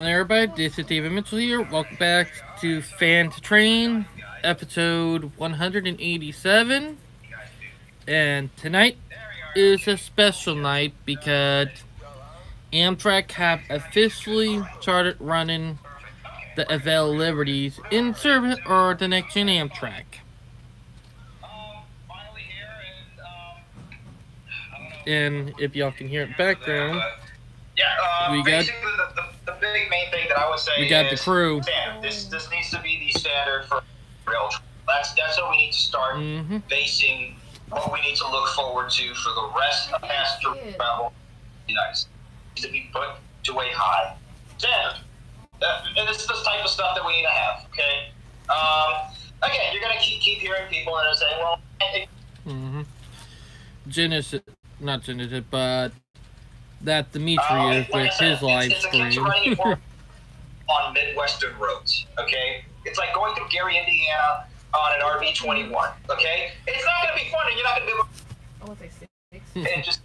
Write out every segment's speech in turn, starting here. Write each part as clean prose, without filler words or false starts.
Everybody, this is David Mitchell here. Welcome back to Fan to Train, episode 187. And tonight is a special night because Amtrak have officially started running the Avail Liberties in service or the next gen Amtrak. And if y'all can hear it in the background, we got basically the big main thing that I would say we got is the crew. standard. This needs to be the standard for rail travel. That's what we need to start basing what we need to look forward to for the rest of passenger travel in the United States. It needs to be put to a high standard. And it's this type of stuff that we need to have. Okay. Again, you're gonna keep hearing people that are saying, "Well." Genesis, not Genesis, but that Dimitri is with his live stream. It's running on Midwestern roads, okay? It's like going through Gary, Indiana on an RV-21, okay? It's not going to be fun, and you're not going to be able to... and just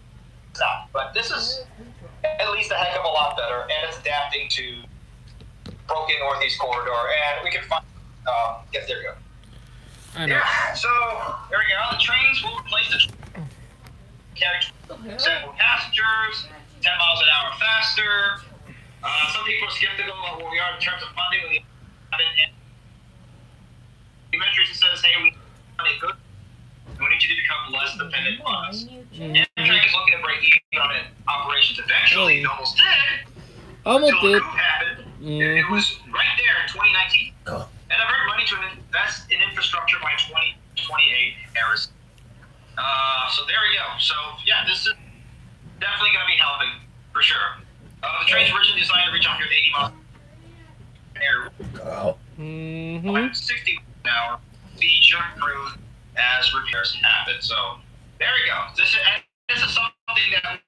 stop. But this is at least a heck of a lot better, and it's adapting to broken Northeast Corridor, and we can find... yes, there you go. I know. Yeah, so there we go. The trains will replace the... carry several passengers, 10 miles an hour faster. Some people are skeptical about where we are in terms of funding. We says, hey, we need good. We need you to become less dependent on us. And Amtrak is looking to break even on operations eventually. It almost did. Almost until did. the coup happened. It was right there in 2019. And I've heard money to invest in infrastructure by 2028 Arizona. So there we go. So yeah, this is definitely going to be helping for sure. The train's originally designed to reach 180 miles an hour, 60 miles an hour, feature improved as repairs happen. So there we go. This is something that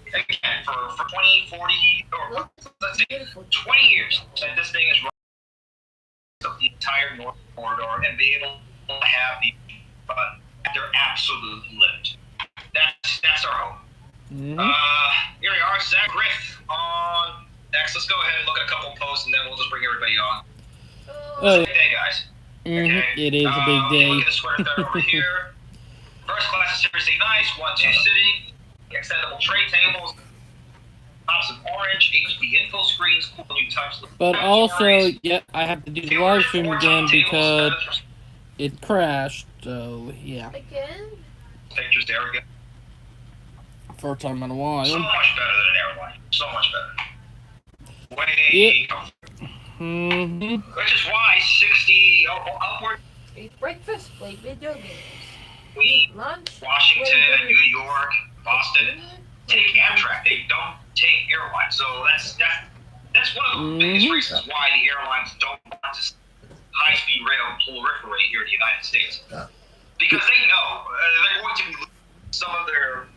again for 20, 40, or let's say 20 years that this thing is running the entire North Corridor and be able to have the at their absolute limit. That's our hope. Here we are, Zach Griff on X. Let's go ahead and look at a couple posts and then we'll just bring everybody on. Oh, big day, guys. Okay. It is a big day. Look at the square there over here. First class is seriously nice. 1-2 sitting. Extendable tray tables. Pops of orange. HD info screens. Cool new touch. But also, yeah, I have to do the live stream again because it crashed. So yeah. Again? Pictures there we go. First time in a while. So much better than an airline. So much better. Way Which is why 60 upward. Eat breakfast, play video games. We, Lunch, Washington, New York, Boston, take Amtrak. They don't take airlines. So that's one of the biggest reasons why the airlines don't want to high-speed rail proliferate here in the United States. Because they know they're going to be losing some of their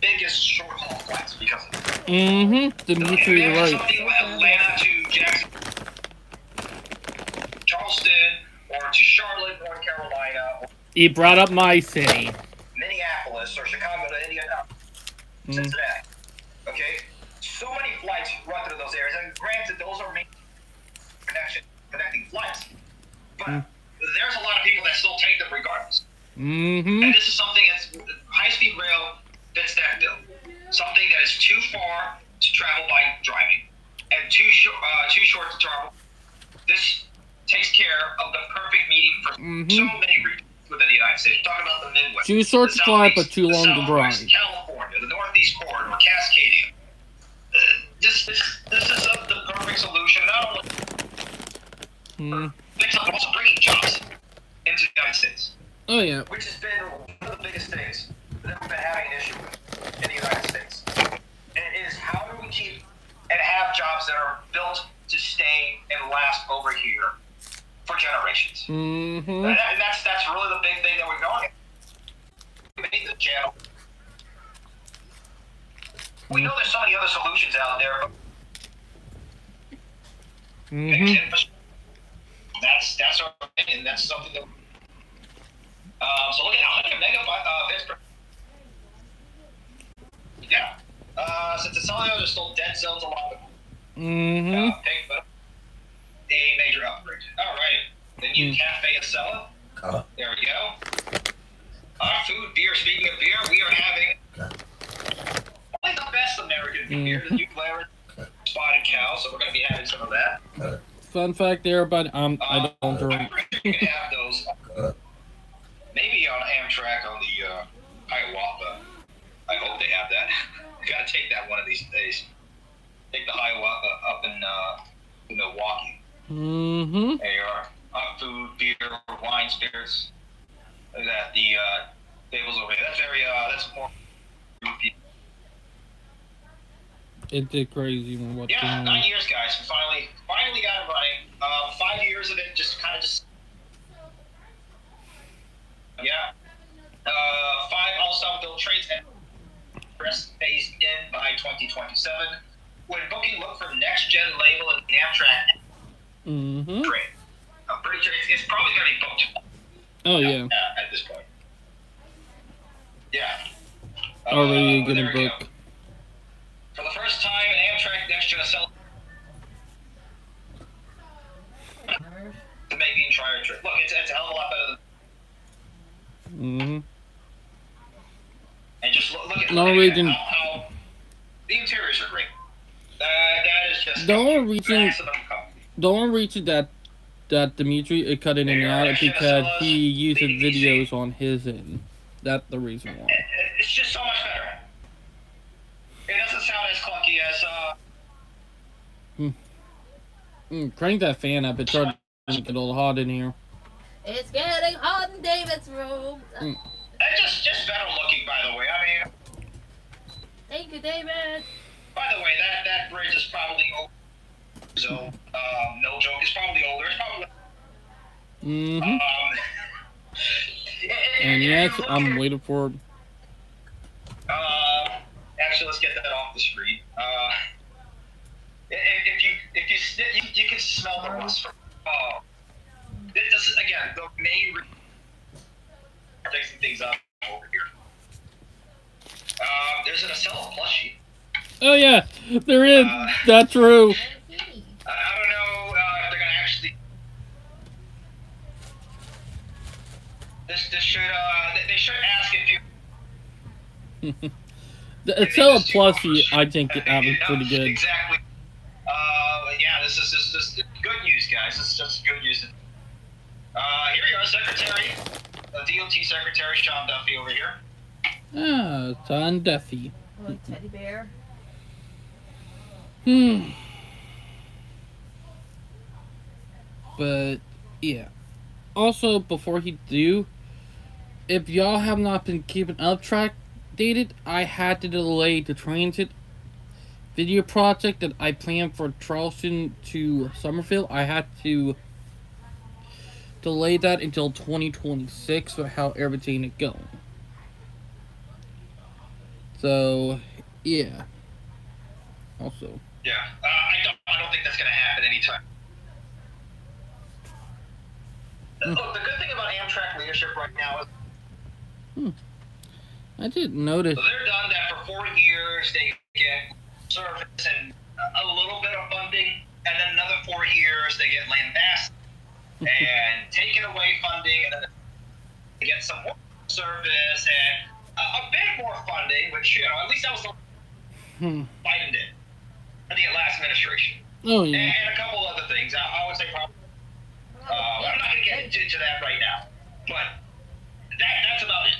biggest short-haul flights because of it. Dimitri, you're right. Something Atlanta to Jackson, Charleston, or to Charlotte, North Carolina. Or He brought up my city. Minneapolis, or Chicago to Indiana, Cincinnati. Okay? So many flights run through those areas. And granted, those are main connecting flights. But there's a lot of people that still take them regardless. And this is something that's high-speed rail fits that bill. Something that is too far to travel by driving and too short to travel. This takes care of the perfect medium for so many regions within the United States. We're talking about the Midwest. Too short to fly, but too long to drive. California, the Northeast Corridor, Cascadia. This is the perfect solution. Not only but also bringing jobs into the United States. Oh yeah. Which has been one of the biggest things that we've been having an issue with in the United States. And it is how do we keep and have jobs that are built to stay and last over here for generations. And that's really the big thing that we're going at. We made the channel. We know there's so many other solutions out there. That's our opinion. That's something that. So look at 100 megabits per. Yeah. Since it's telling us there's still dead zones along the Mm-hmm. Pick up a major upgrade. All right. The new Cafe Acela. There we go. Food, beer. Speaking of beer, we are having probably the best American beer, the New Glarus Spotted Cow. So we're going to be having some of that. Fun fact there, but I don't drink. I'm pretty sure you can have those. Maybe on Amtrak on the Hiawatha. I hope they have that. You got to take that one of these days. Take the Hiawatha up in Milwaukee. Mm-hmm. There you are. Food, beer, wine, spirits. Look at that. The tables over here. That's very. That's more. It did crazy when what's Yeah, going on. 9 years, guys. We finally got it running. 5 years of it, just kind of just. Yeah. 5 all-stop build trains and rest phased in by 2027. When booking, look for next-gen label and Amtrak. Mm-hmm. Train. I'm pretty sure it's probably going to be booked. Oh yeah. At this point. Yeah. Already there gonna we book. go. For the first time, an Amtrak next-gen Acela to make the entire trip. Look, it's a hell of a lot better than. Mm-hmm. And just look at Norwegian. how the interiors are great. That is just The only reason maximum comfort. the only reason that Dimitri is cutting in and out is because he uses videos on his end. That's the reason why. It's just so much better. It doesn't sound as clunky as Crank that fan up. It's starting to get a little hot in here. It's getting hot in David's room. and just better looking, by the way. I mean, Thank you, David. by the way, that bridge is probably old. So, no joke, it's probably older. It's probably. Mm-hmm. And yes, I'm waiting for. Actually, let's get that off the screen. If you sniff, you can smell the rust from. This is again the main reason for fixing things up over here. There's an Acela plushie. Oh yeah, there is. That's true. I don't know if they're gonna actually. This should they should ask if you. The Acela plushie, I think, is pretty good. Exactly. Yeah, this is good news, guys. This is just good news. Here we are, Secretary, DOT Secretary Sean Duffy over here. Ah, Sean Duffy. Little teddy bear. But yeah. Also, before he do, if y'all have not been keeping updated, I had to delay the transit video project that I planned for Charleston to Summerfield. I had to delay that until 2026 for how everything is going. So, yeah. Also. Yeah, I don't think that's gonna happen anytime. Look, the good thing about Amtrak leadership right now is I didn't notice. so they're done that for 4 years. They get service and a little bit of funding, and then another 4 years they get lambasted and taken away funding, and then they get some more service and a bit more funding, which at least that was the Biden did in the last administration. Oh yeah. And a couple other things. I would say probably. I'm not going to get into that right now, but that's about it.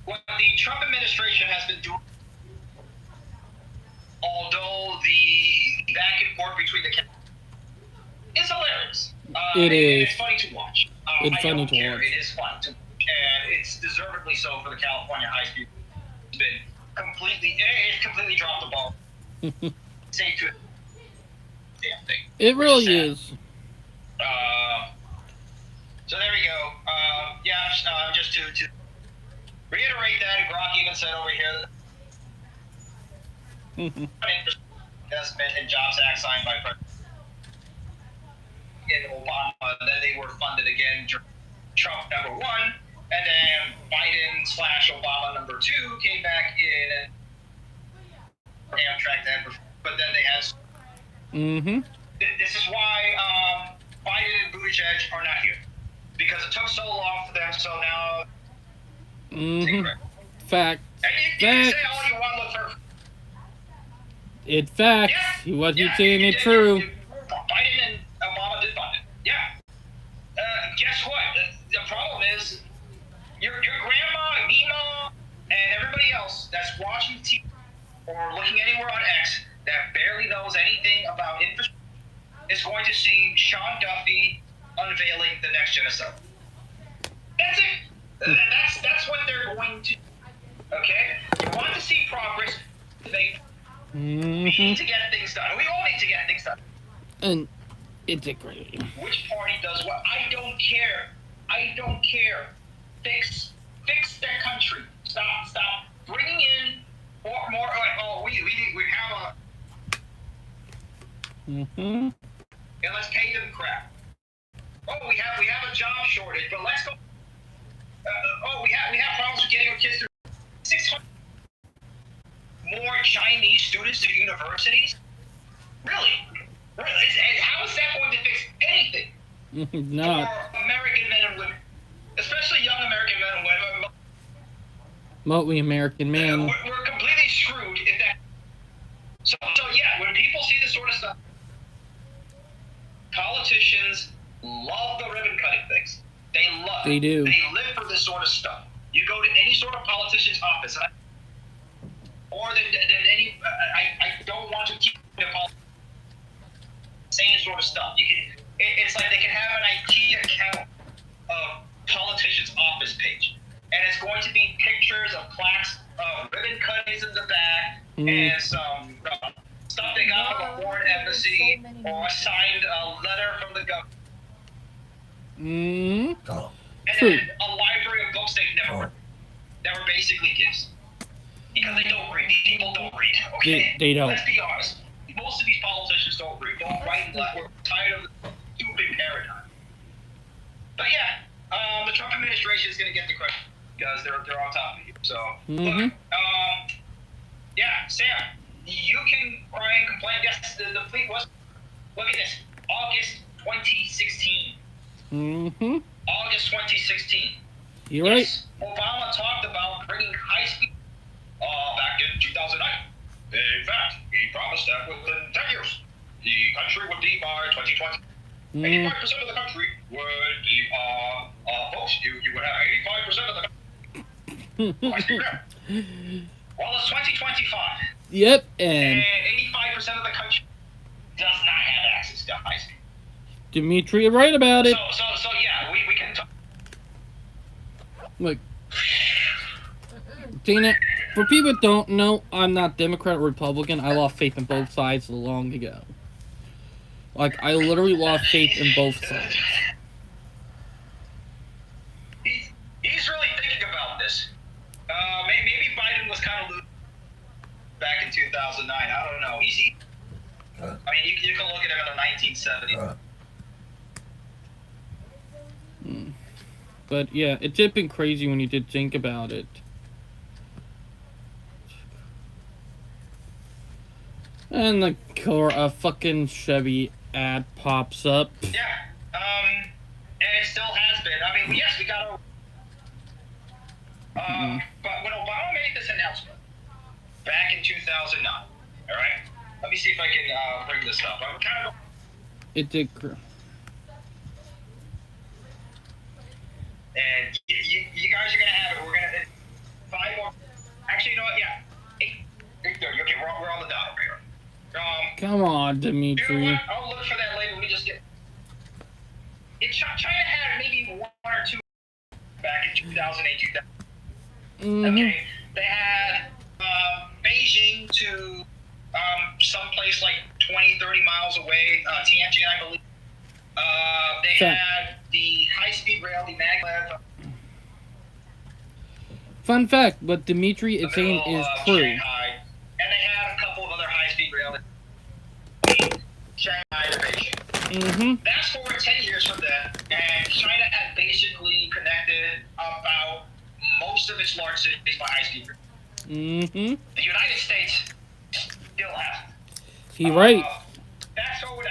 What the Trump administration has been doing, although the back and forth between the is hilarious. It is. It's funny to watch. It's I funny don't to care. watch. It is fun to watch, and it's deservedly so for the California high speed. It's been completely dropped the ball. Safe to damn thing. It really is. So there we go. Just to reiterate that, Grok even said over here that investment and Jobs Act signed by President Obama, and then they were funded again during Trump number 1, and then Biden/Obama number 2 came back in Amtrak then, but then they had Mm-hmm. This is why Biden and Buttigieg are not here. Because it took so long for them, so now... Mm-hmm. Fact. And you can say all you want, look for... It's facts. Yeah, What he's yeah, saying you is did- true. Biden and Obama did fund it. Yeah. Guess what? The problem is, your grandma, Mima, and everybody else that's watching TV or looking anywhere on X that barely knows anything about infrastructure is going to see Sean Duffy unveiling the next genocide. That's it. That's what they're going to do. Okay? You want to see progress, we need to get things done. We all need to get things done. And it's a great. Which party does what? I don't care. I don't care. Fix their country. Stop bringing in more. Like, oh, we have a. And let's pay them crap. Oh, we have a job shortage, but let's go. We have problems with getting our kids through 600 more Chinese students to universities. Really? How is that going to fix anything No. for American men and women, especially young American men and women? Mostly American man. We're completely screwed if that. So yeah, when people see this sort of stuff, politicians love the ribbon cutting things. They do. They live for this sort of stuff. You go to any sort of politician's office, or than any. I don't want to keep the same sort of stuff. It's like they can have an IT account of politician's office page, and it's going to be pictures of plaques, ribbon cuttings in the back, and some stuff they got from a foreign embassy, or a signed letter from the government. And then a library of books they've never read, that were basically gifts. Because they don't read. These people don't read, okay? They don't. Let's be honest. Most of these politicians don't read. Don't write and let. We're tired of the stupid paradigm. But yeah, the Trump administration is going to get the credit because they're on top of you. So, look, yeah, Sam, you can cry and complain. Yes, the fleet was. Look at this. August 2016. August 2016. You're right. Yes, Obama talked about bringing high speed back in 2009. In fact, he promised that within 10 years, the country would be by 2020. 85% of the country would be, folks, you would have 85% of the country. High speed rail. Well, it's 2025. Yep, and 85% of the country does not have access to high speed. Dimitri is right about it. So yeah, we can talk. Look, Dana, for people that don't know, I'm not Democrat or Republican. I lost faith in both sides long ago. Like, I literally lost faith in both sides. He's really thinking about this. Maybe Biden was kind of loose back in 2009. I don't know. I mean, you can look at him in the 1970s. But yeah, it's just been crazy when you did think about it. And the a fucking Chevy ad pops up. Yeah, and it still has been. I mean, yes, we got but when Obama made this announcement back in 2009, all right? Let me see if I can bring this up. I'm kind of. It did. And you guys are gonna have it. We're gonna 5 more. Actually, you know what? Yeah, 8:30. Okay, we're on the dot over here. Come on, Dimitri. You know what? I'll look for that later. We just get. China had maybe 1 or 2 back in 2008, 2000. Okay, they had Beijing to someplace like 20, 30 miles away, Tianjin, I believe. They had the high-speed rail, the maglev. Fun fact, what Dimitri is saying is true. Shanghai, and they had a couple of other high-speed rail. Shanghai to Beijing. That's for 10 years from then, and China had basically connected about most of its large cities by high-speed rail. The United States still hasn't. He right. Fast forward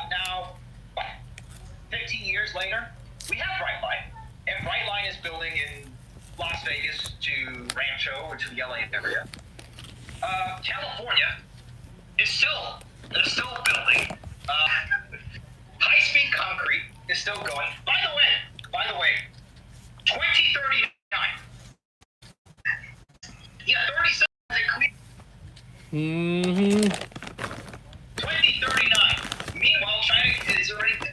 now, what, 15 years later, we have Brightline. And Brightline is building in Las Vegas to Rancho or to the LA area. California is still building. High-speed concrete is still going. By the way, 2039. Yeah, 30 seconds Mm-hmm. 2039. Meanwhile, China is already done.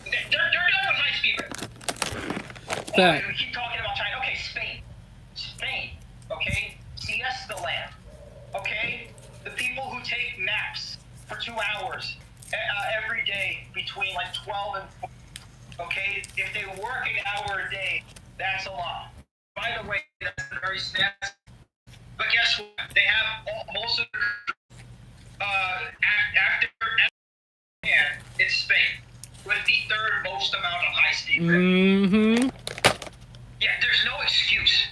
They're done with high-speed rail. We keep talking about China. Okay, Spain. Okay, siesta land. Okay, the people who take naps for 2 hours every day between like 12 and 4. Okay, if they work an hour a day, that's a lot. By the way, that's very sad. But guess what? They have most of after it's Spain with the third most amount of high-speed rail. Mm-hmm. Yeah, there's no excuse.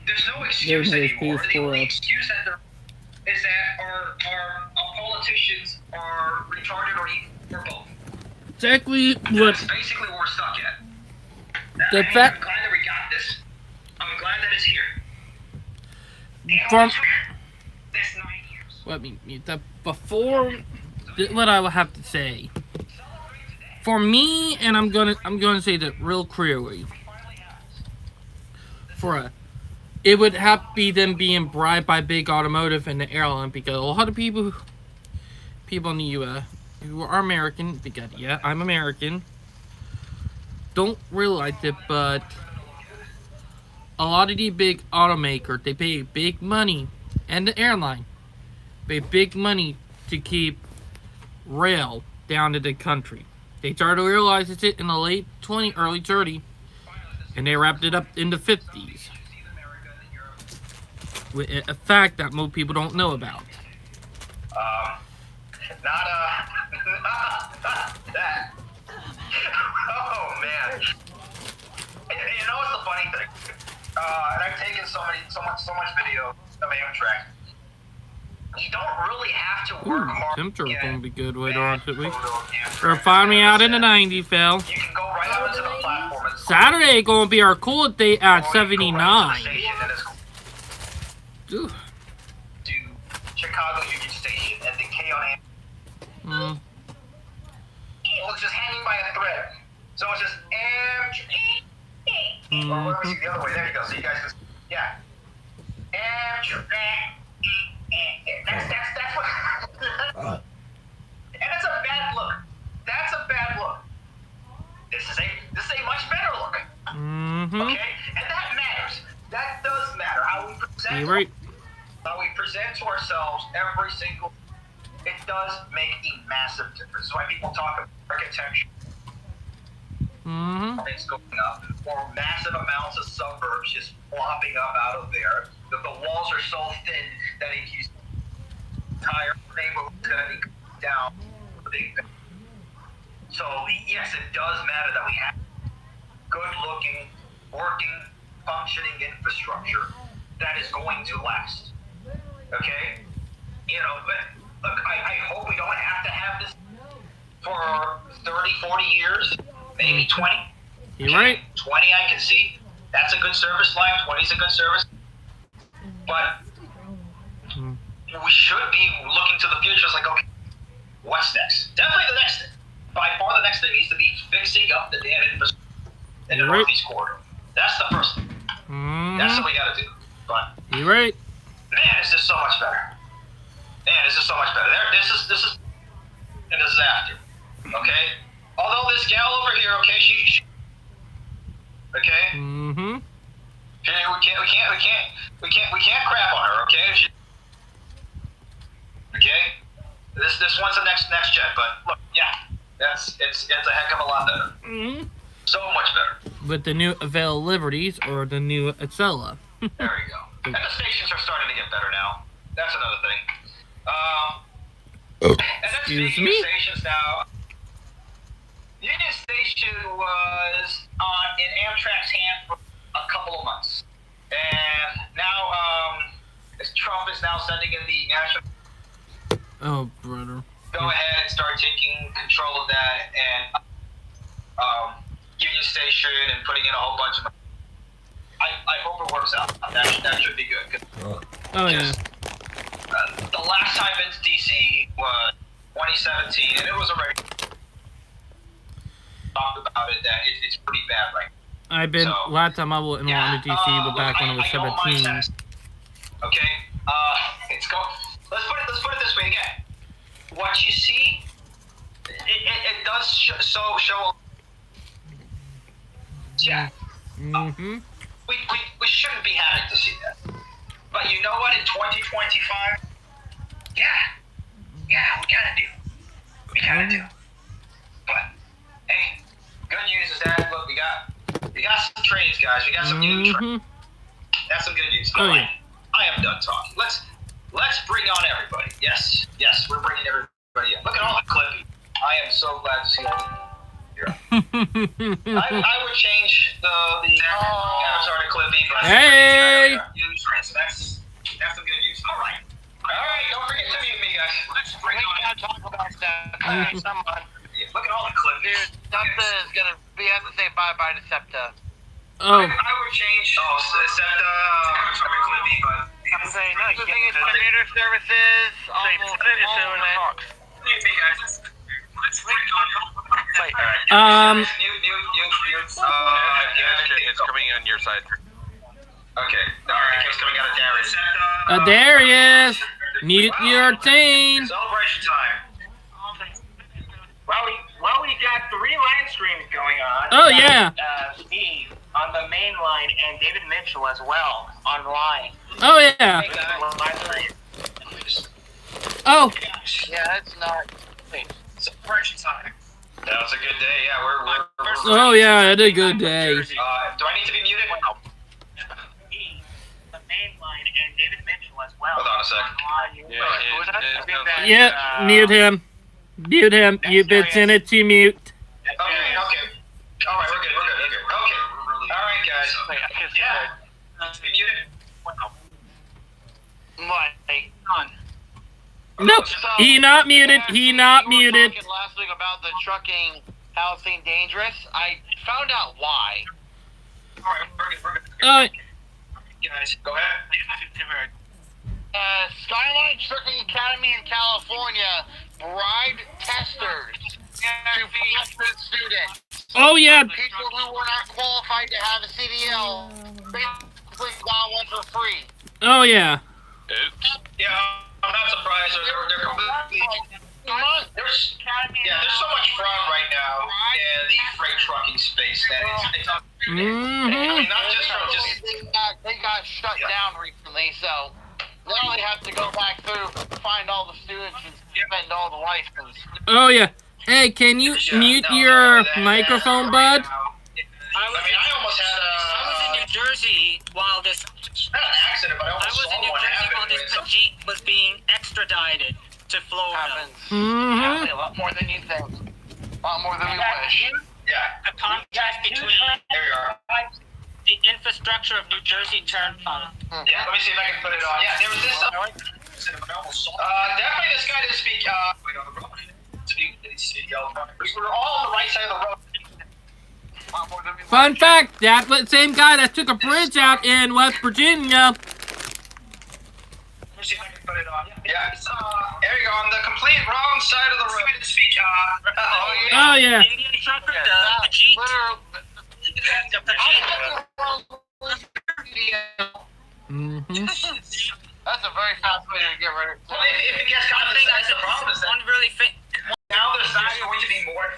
There's no excuse anymore. The only excuse that there is that our politicians are retarded or evil or both. Exactly That's basically where we're stuck at. I'm glad that we got this. I'm glad that it's here. From this 9 years. let me before what I will have to say. For me, and I'm gonna say that real clearly. It would have to be them being bribed by big automotive and the airline, because a lot of people in the U.S. who are American, because yeah, I'm American, don't realize it, but a lot of the big automakers, they pay big money, and the airline pay big money to keep rail down to the country. They started to realize it in the late 20, early 30, and they wrapped it up in the 50s. With a fact that most people don't know about. Not that. Oh man. You know what's the funny thing? And I've taken so much video of Amtrak. You don't really have to work hard. Amtrak's gonna be good later on this week. Or find me out in the 90s, Phil. You can go right onto the platform. Saturday gonna be our cool day at 79. To Chicago Union Station and the K on Well, it's just hanging by a thread. So it's just or where was he the other way? There you go. So you guys can, yeah. That's what. And it's a bad look. That's a bad look. This is a much better look. Okay, and that matters. That does matter. How we present. You're right. How we present to ourselves every single. It does make a massive difference. That's why people talk about architecture. Things going up, or massive amounts of suburbs just flopping up out of there. The walls are so thin that it keeps the entire neighborhood going to be down. So yes, it does matter that we have good-looking, working, functioning infrastructure that is going to last. Okay? You know, but look, I hope we don't have to have this for 30, 40 years, maybe 20. You're right. 20 I can see. That's a good service line. 20 is a good service. But we should be looking to the future. It's like, okay, what's next? Definitely the next thing. By far the next thing needs to be fixing up the damn infrastructure in the Northeast corridor. That's the first thing. That's what we got to do. But you're right. Man, this is so much better. Man, this is so much better. This is, and this is after. Okay. Although this gal over here, okay, she okay. We can't crap on her. Okay. Okay. This one's the next gen, but look, yeah, it's a heck of a lot better. So much better. With the new Avail Liberties or the new Acela. There you go. And the stations are starting to get better now. That's another thing. And then Excuse me? Stations now. Union Station was in Amtrak's hand for a couple of months, and now Trump is now sending in the national. Oh, brother. go ahead and start taking control of that and Union Station and putting in a whole bunch of. I hope it works out. That should be good. Oh yeah. The last time Vince DC was 2017, and it was already talked about it that it's pretty bad right now. I've been last time I went on to DC, but back when I was 17. Okay, let's put it this way again. What you see, it does show. Yeah. Mm-hmm. We shouldn't be having to see that. But you know what? In 2025, yeah, we kind of do. But hey, good news is that look, we got some trains, guys. We got some new trains. That's some good news. All right, I am done talking. Let's bring on everybody. Yes, we're bringing everybody in. Look at all the clipping. I am so glad to see all of you here. I would change the sorry, clipping. But Hey! That's some good news. All right, don't forget to mute me, guys. Let's bring on. Talk about that. Someone. Look at all the clips. Dude, Septa is gonna. We have to say bye to Septa. Oh. I would change. Septa. Sorry, clipping, but. I'm saying no. The thing is, commuter services. Almost all Mute me, guys. Let's bring on. Wait. Mute. It's coming on your side. Okay. Alright, it's coming out of Darius. Darius! Mute your team! Celebration time. Well, we got 3 line streams going on. Oh, yeah. Steve on the main line and David Mitchell as well online. Oh, yeah. Oh. Yeah, it's not. Celebration time. That was a good day. Yeah, we're Oh, yeah, it is a good day. do I need to be muted? The main line and David Mitchell as well. Hold on a second. Yep, mute him. Mute him. You've been sent it to mute. Okay. Alright, we're good. Okay. Alright, guys. Yeah. Be muted. Nope. He not muted. He not muted. Talking last week about the trucking housing dangerous. I found out why. Alright, we're good. Guys, go ahead. Skyline Trucking Academy in California bribed testers to pass the students. Oh, yeah. People who were not qualified to have a CDL basically got one for free. Oh, yeah. Yeah, I'm not surprised. They're completely. There's so much fraud right now in the freight trucking space that it's I mean, not just from They got shut down recently, so now they have to go back through, find all the students, and spend all the license. Oh, yeah. Hey, can you mute your microphone, bud? I almost had I was in New Jersey while this. not an accident, but I almost saw one happen. Jeep was being extradited to Florida. Happens. Mm-hmm. A lot more than you think. A lot more than we wish. Yeah, A contract between there we are. the infrastructure of New Jersey Turnpike. Yeah, let me see if I can put it on. Yeah, there was this. Definitely this guy didn't speak. Wait on the road. We were all on the right side of the road. Fun fact, that's the same guy that took a bridge out in West Virginia. Let me see if I can put it on. Yeah, there you go, on the complete wrong side of the road. Oh, yeah. Indian trucker, the Jeep. Mm-hmm. That's a very fast way to get rid of it. Well, if it gets caught, that's the problem. Is that One really now there's not going to be more.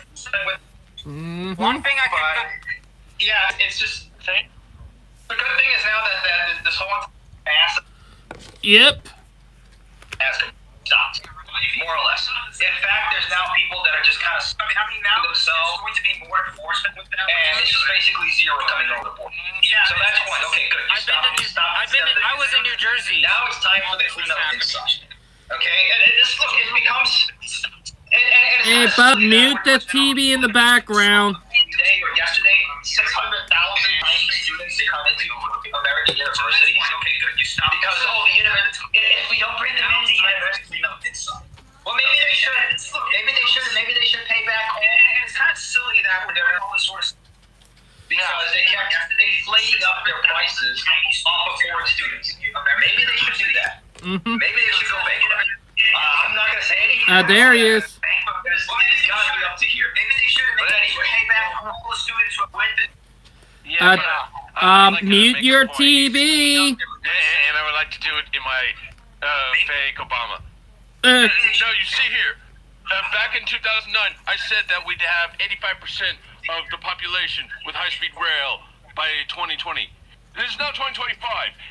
Mm-hmm. One thing I can. Yeah, it's just. The good thing is now that this whole massive Yep. has stopped, more or less. In fact, there's now people that are just kind of now themselves going to be more enforcement with them, and it's just basically zero coming over the board. Yeah, so that's one. Okay, good. I was in New Jersey. Now it's time for the cleanup inside. Okay, and it becomes. Hey, Bub, mute the TV in the background. Today or yesterday, 600,000 students to come into American universities. Okay, good. You stop. Because the university, if we don't bring them in, the university clean up inside. Well, maybe they should. Maybe they should pay back. And it's kind of silly that when they're all this sort of Because they kept inflating up their prices off of foreign students. Maybe they should do that. Mm-hmm. Maybe they should go back. I'm not going to say anything. There he is. It's got to be up to here. Maybe they should pay back all the students who went to. Mute your TV. And I would like to do it in my fake Obama. Uh, No, you see here. Back in 2009, I said that we'd have 85% of the population with high-speed rail by 2020. It is now 2025,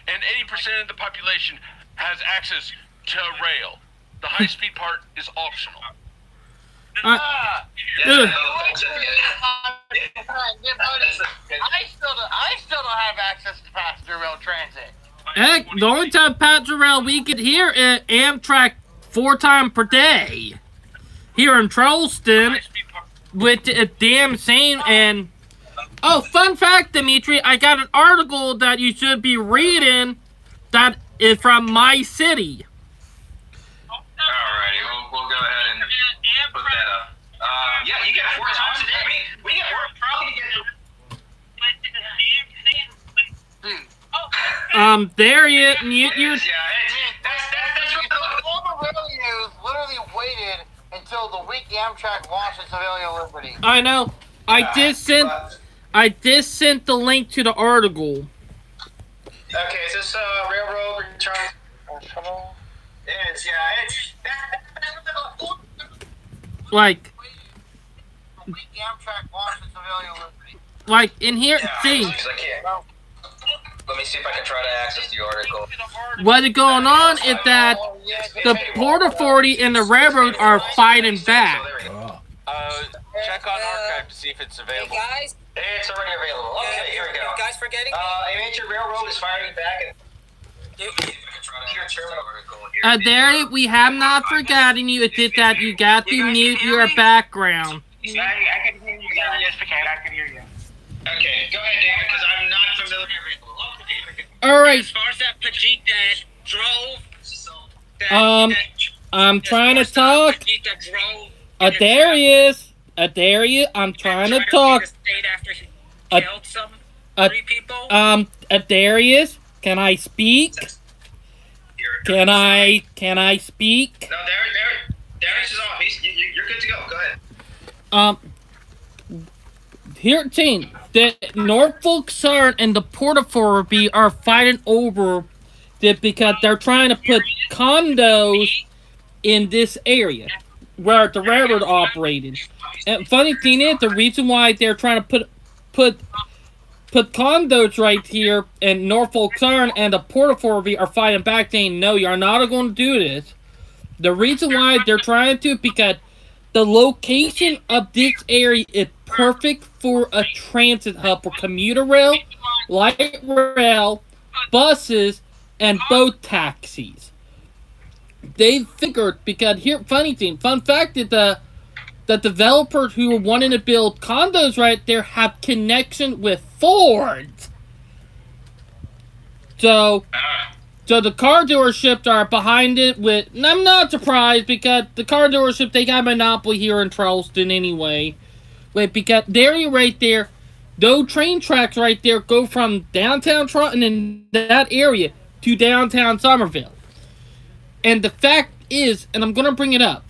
and 80% of the population has access to rail. The high-speed part is optional. I still don't have access to passenger rail transit. heck, the only time passenger rail we get here is Amtrak 4 times per day. Here in Charleston, with the damn same and... Oh, fun fact, Dimitri, I got an article that you should be reading that is from My City. Alrighty, we'll go ahead and put that up. Yeah, you get 4 times a day. We're probably getting. There you mute your... Yeah, that's All the rail use literally waited until the week the Amtrak launched its Available Liberty. I know. I just sent the link to the article. Okay, is this railroad return? It's Like, The week the Amtrak launched its Available Liberty. like in here, see, I can't. Let me see if I can try to access the article. what's going on is that the Port Authority and the railroad are fighting back. Check on archive to see if it's available. Hey guys, It's already available. Okay, here we go. you guys forgetting me? Major railroad is firing back. And There, we have not forgotten you. It's just that you got to mute your background. I can hear you guys. Yes, I can hear you. Okay, go ahead, David, because I'm not familiar with. All right. As far as that Pajit that drove, I'm trying to talk. Pajit that drove. There he is. There he is. I'm trying to talk. After he killed some 3 people. There he is. Can I speak? Can I speak? No, Darius is off. You're good to go. Go ahead. Here, team, the Norfolk Southern and the Port Authority are fighting over it because they're trying to put condos in this area where the railroad operated. And funny thing is, the reason why they're trying to put condos right here in Norfolk Southern and the Port Authority are fighting back, saying, no, you're not going to do this. The reason why they're trying to, because the location of this area is perfect for a transit hub for commuter rail, light rail, buses, and boat taxis. They figured, because here, fun fact is the developers who are wanting to build condos right there have connection with Ford. So the car dealerships are behind it with... And I'm not surprised because the car dealership, they got a monopoly here in Charleston anyway. Because there right there, those train tracks right there go from downtown Charleston in that area to downtown Somerville. And the fact is, and I'm going to bring it up,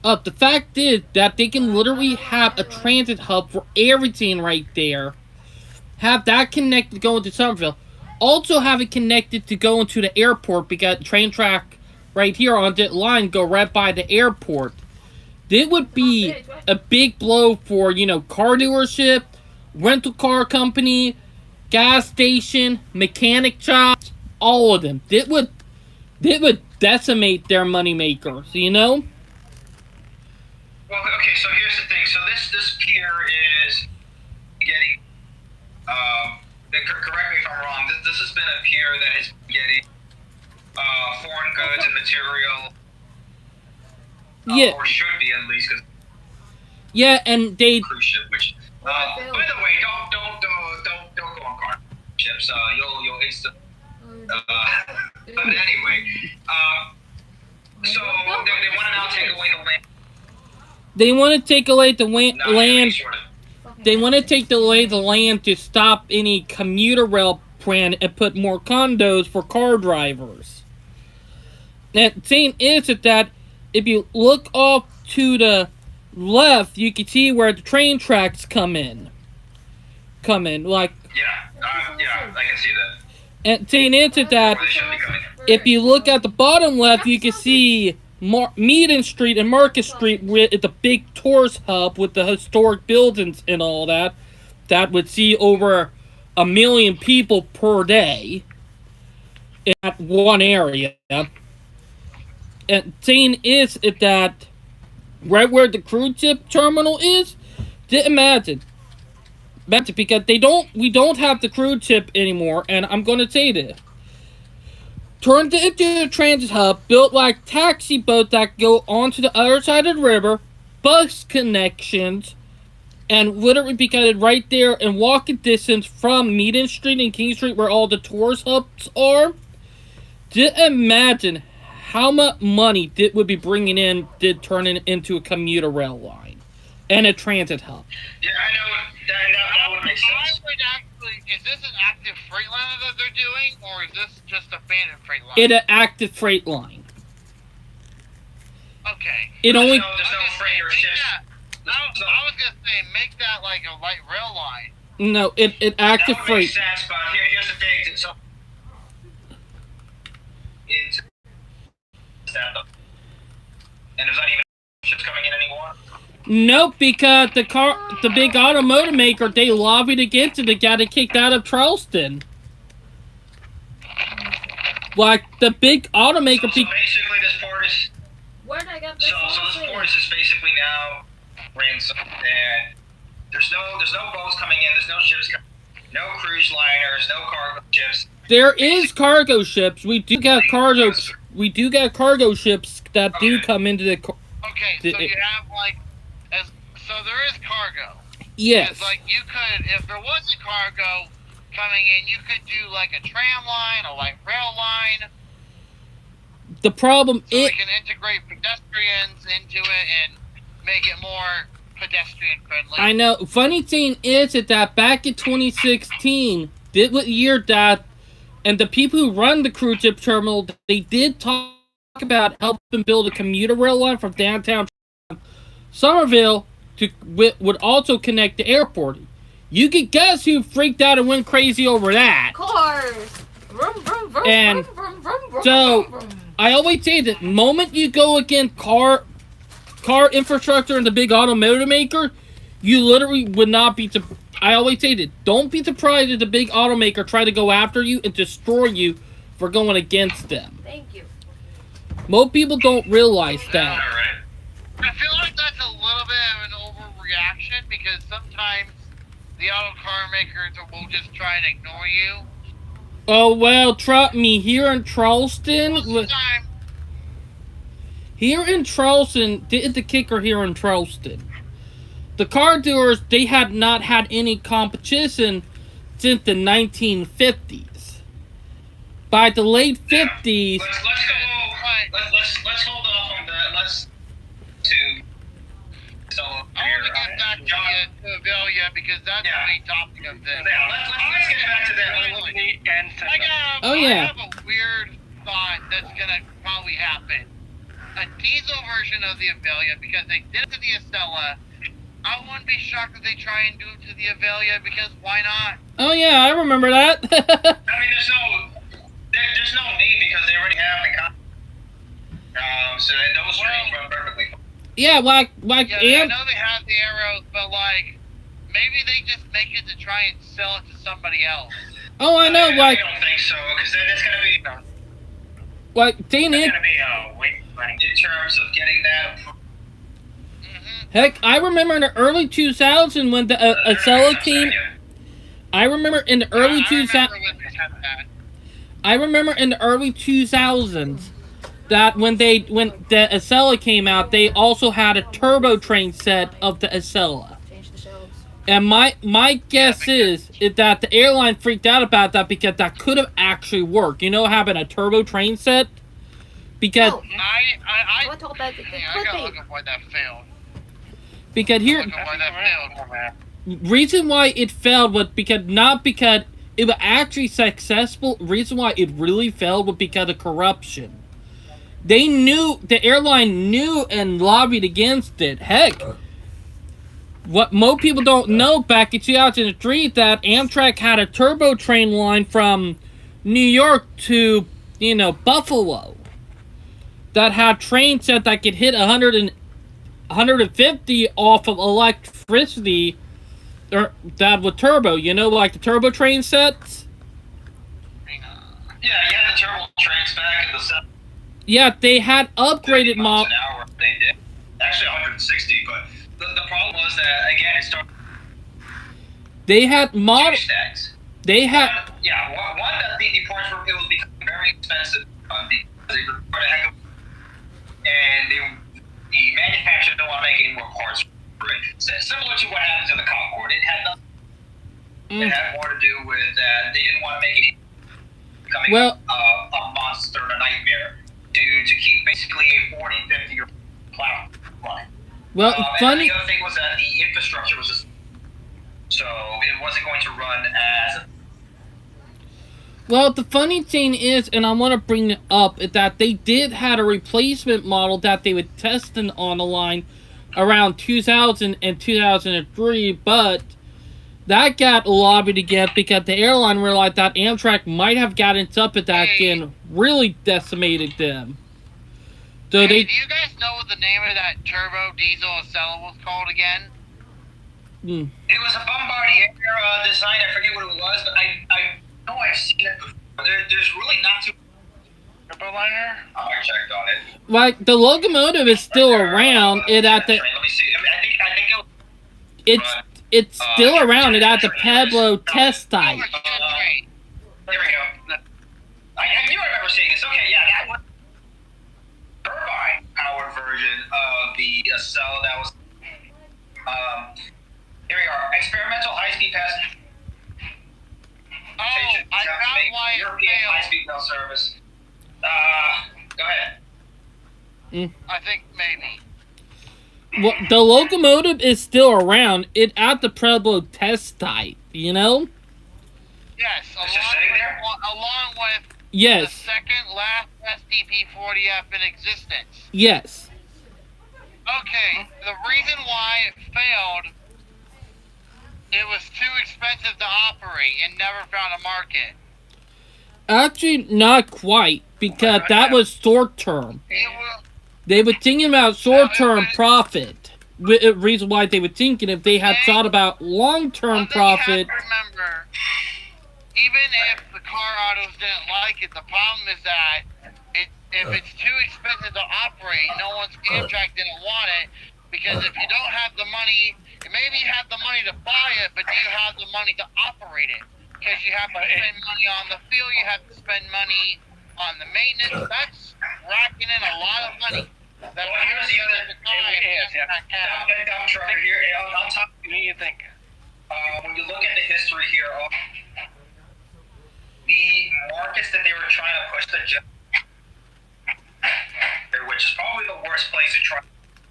the fact is that they can literally have a transit hub for everything right there. Have that connected going to Somerville. Also have it connected to go into the airport because train track right here on that line go right by the airport. This would be a big blow for, car dealership, rental car company, gas station, mechanic shops, all of them. This would decimate their money makers, Well, okay, so here's the thing. So this pier is getting, correct me if I'm wrong, this has been a pier that has been getting foreign goods and material, yeah, or should be at least, because yeah, and they, cruise ship, which, by the way, don't go on car ships, you'll instantly, but anyway, So they want to now take away the land. They want to take away the land. Sort of. They want to take away the land to stop any commuter rail plan and put more condos for car drivers. And the thing is that if you look off to the left, you can see where the train tracks come in. Like, Yeah, I can see that. and the thing is that Or they should be coming. if you look at the bottom left, you can see Meaden Street and Market Street with the big tourist hub with the historic buildings and all that. That would see over 1 million people per day in that one area. And the thing is that right where the cruise ship terminal is, imagine because we don't have the cruise ship anymore, and I'm gonna say this. Turned it into a transit hub, built like taxi boats that go onto the other side of the river, bus connections, and literally because it's right there in walking distance from Meaden Street and King Street where all the tourist hubs are. Just imagine how much money it would be bringing in to turn it into a commuter rail line and a transit hub. Yeah, I know. That would make sense. Is this an active freight line that they're doing, or is this just a abandoned freight line? It's an active freight line. Okay. It only. There's no freight or ships. I was gonna say make that like a light rail line. No, it active That would freight. make sense, but here's the thing. So, and there's not even ships coming in anymore. Nope, because the big automotive maker, they lobbied to get to the guy that kicked out of Charleston. Like the big automaker. So basically, this port is. Where'd I get this? So this port is just basically now ransom, and there's no boats coming in. There's no ships coming. No cruise liners. No cargo ships. There is cargo ships. We do got cargo. We do got cargo ships that do come into the. Okay, so you have like, so there is cargo. Yes. Because like you could, if there was a cargo coming in, you could do like a tram line, a light rail line. The problem So is. we can integrate pedestrians into it and make it more pedestrian friendly. I know. Funny thing is that back in 2016, did what year that, and the people who run the cruise ship terminal, they did talk about helping build a commuter rail line from downtown Somerville to would also connect the airport. You can guess who freaked out and went crazy over that. Cars. Vroom, vroom, vroom, And vroom, vroom, vroom, vroom, so, vroom, vroom. I always say that moment you go against car infrastructure and the big automotive maker, you literally would not be. I always say that don't be surprised if the big automaker try to go after you and destroy you for going against them. Thank you. Most people don't realize that. All right. I feel like that's a little bit of an overreaction because sometimes the auto car makers will just try and ignore you. Oh well, trust me. Here in Charleston, Most of the time, this is the kicker here in Charleston. The car dealers, they had not had any competition since the 1950s. By the late 50s, Let's let's hold off on that. Let's to. So I want to get back to Avelia because that's the main topic of this. Yeah, let's get back to that. Oh, yeah. I have a weird thought that's gonna probably happen. A diesel version of the Avelia because they did it to the Estella. I wouldn't be shocked if they try and do it to the Avelia because why not? oh yeah, I remember that. I mean, there's no need because they already have the so those trains run perfectly. Yeah, like Yeah, I and know they have the arrows, but like maybe they just make it to try and sell it to somebody else. oh, I know, I like don't think so because then it's gonna be thing is, wait in terms of getting that. heck, I remember in the early 2000s when the Acela came. I remember in the early 2000s. I remember in the early 2000s that when the Acela came out, they also had a turbo train set of the Acela. Change the shelves. And my guess is that the airline freaked out about that because that could have actually worked. You know, having a turbo train set because Oh, I I talk about the I gotta clipping. look at why that failed. here Look at why that failed. reason why it failed was because not because it was actually successful. Reason why it really failed was because of corruption. They knew the airline knew and lobbied against it. Heck, what most people don't know, back in 2003, that Amtrak had a turbo train line from New York to, Buffalo. That had trains that could hit 150 off of electricity, or that with turbo. Like the turbo train sets. Yeah, you had the turbo trains back in the 70s. Yeah, they had upgraded miles an hour. They did. Actually 160, but the problem was that, again, it started. They had Two stacks. They had. One that the parts were, it was becoming very expensive because they required a heck of, and the manufacturer didn't want to make any more parts for it. Similar to what happens in the Concorde. It had nothing. It had more to do with that they didn't want to make it becoming a monster, a nightmare to keep basically a 40, 50-year plow running. Well, funny. And the other thing was that the infrastructure was just, so it wasn't going to run as. Well, the funny thing is, and I want to bring it up, is that they did had a replacement model that they would test on the line around 2000 and 2003, but that got lobbied against because the airline realized that Amtrak might have gotten up at that and really decimated them. So do you guys know what the name of that turbo diesel Acela was called again? It was a Bombardier design. I forget what it was, but I know I've seen it before. There's really not too. Turboliner? I checked on it. Like the locomotive is still around. It at the. Let me see. I think it's still around. It at the Pueblo test site. There we go. I knew I remember seeing this. Okay, yeah, that was turbine powered version of the Acela that was. Here we are. Experimental high-speed passenger. Oh, I found why it European failed. high-speed rail service. Go ahead. I think maybe. Well, the locomotive is still around. It at the Pueblo test site. Yes, along with Yes. the second last SDP-40F in existence. Yes. Okay, the reason why it failed, it was too expensive to operate and never found a market. Actually, not quite, because that was short term. They were thinking about short term profit. The reason why they were thinking, if they had thought about long term profit. You have to remember, even if the car autos didn't like it, the problem is that if it's too expensive to operate, Amtrak didn't want it, because if you don't have the money, maybe you have the money to buy it, but do you have the money to operate it? Because you have to spend money on the fuel, you have to spend money on the maintenance. That's racking in a lot of money. Well, here's the other dumb trucker here. On top of me, you think when you look at the history here, the markets that they were trying to push which is probably the worst place to try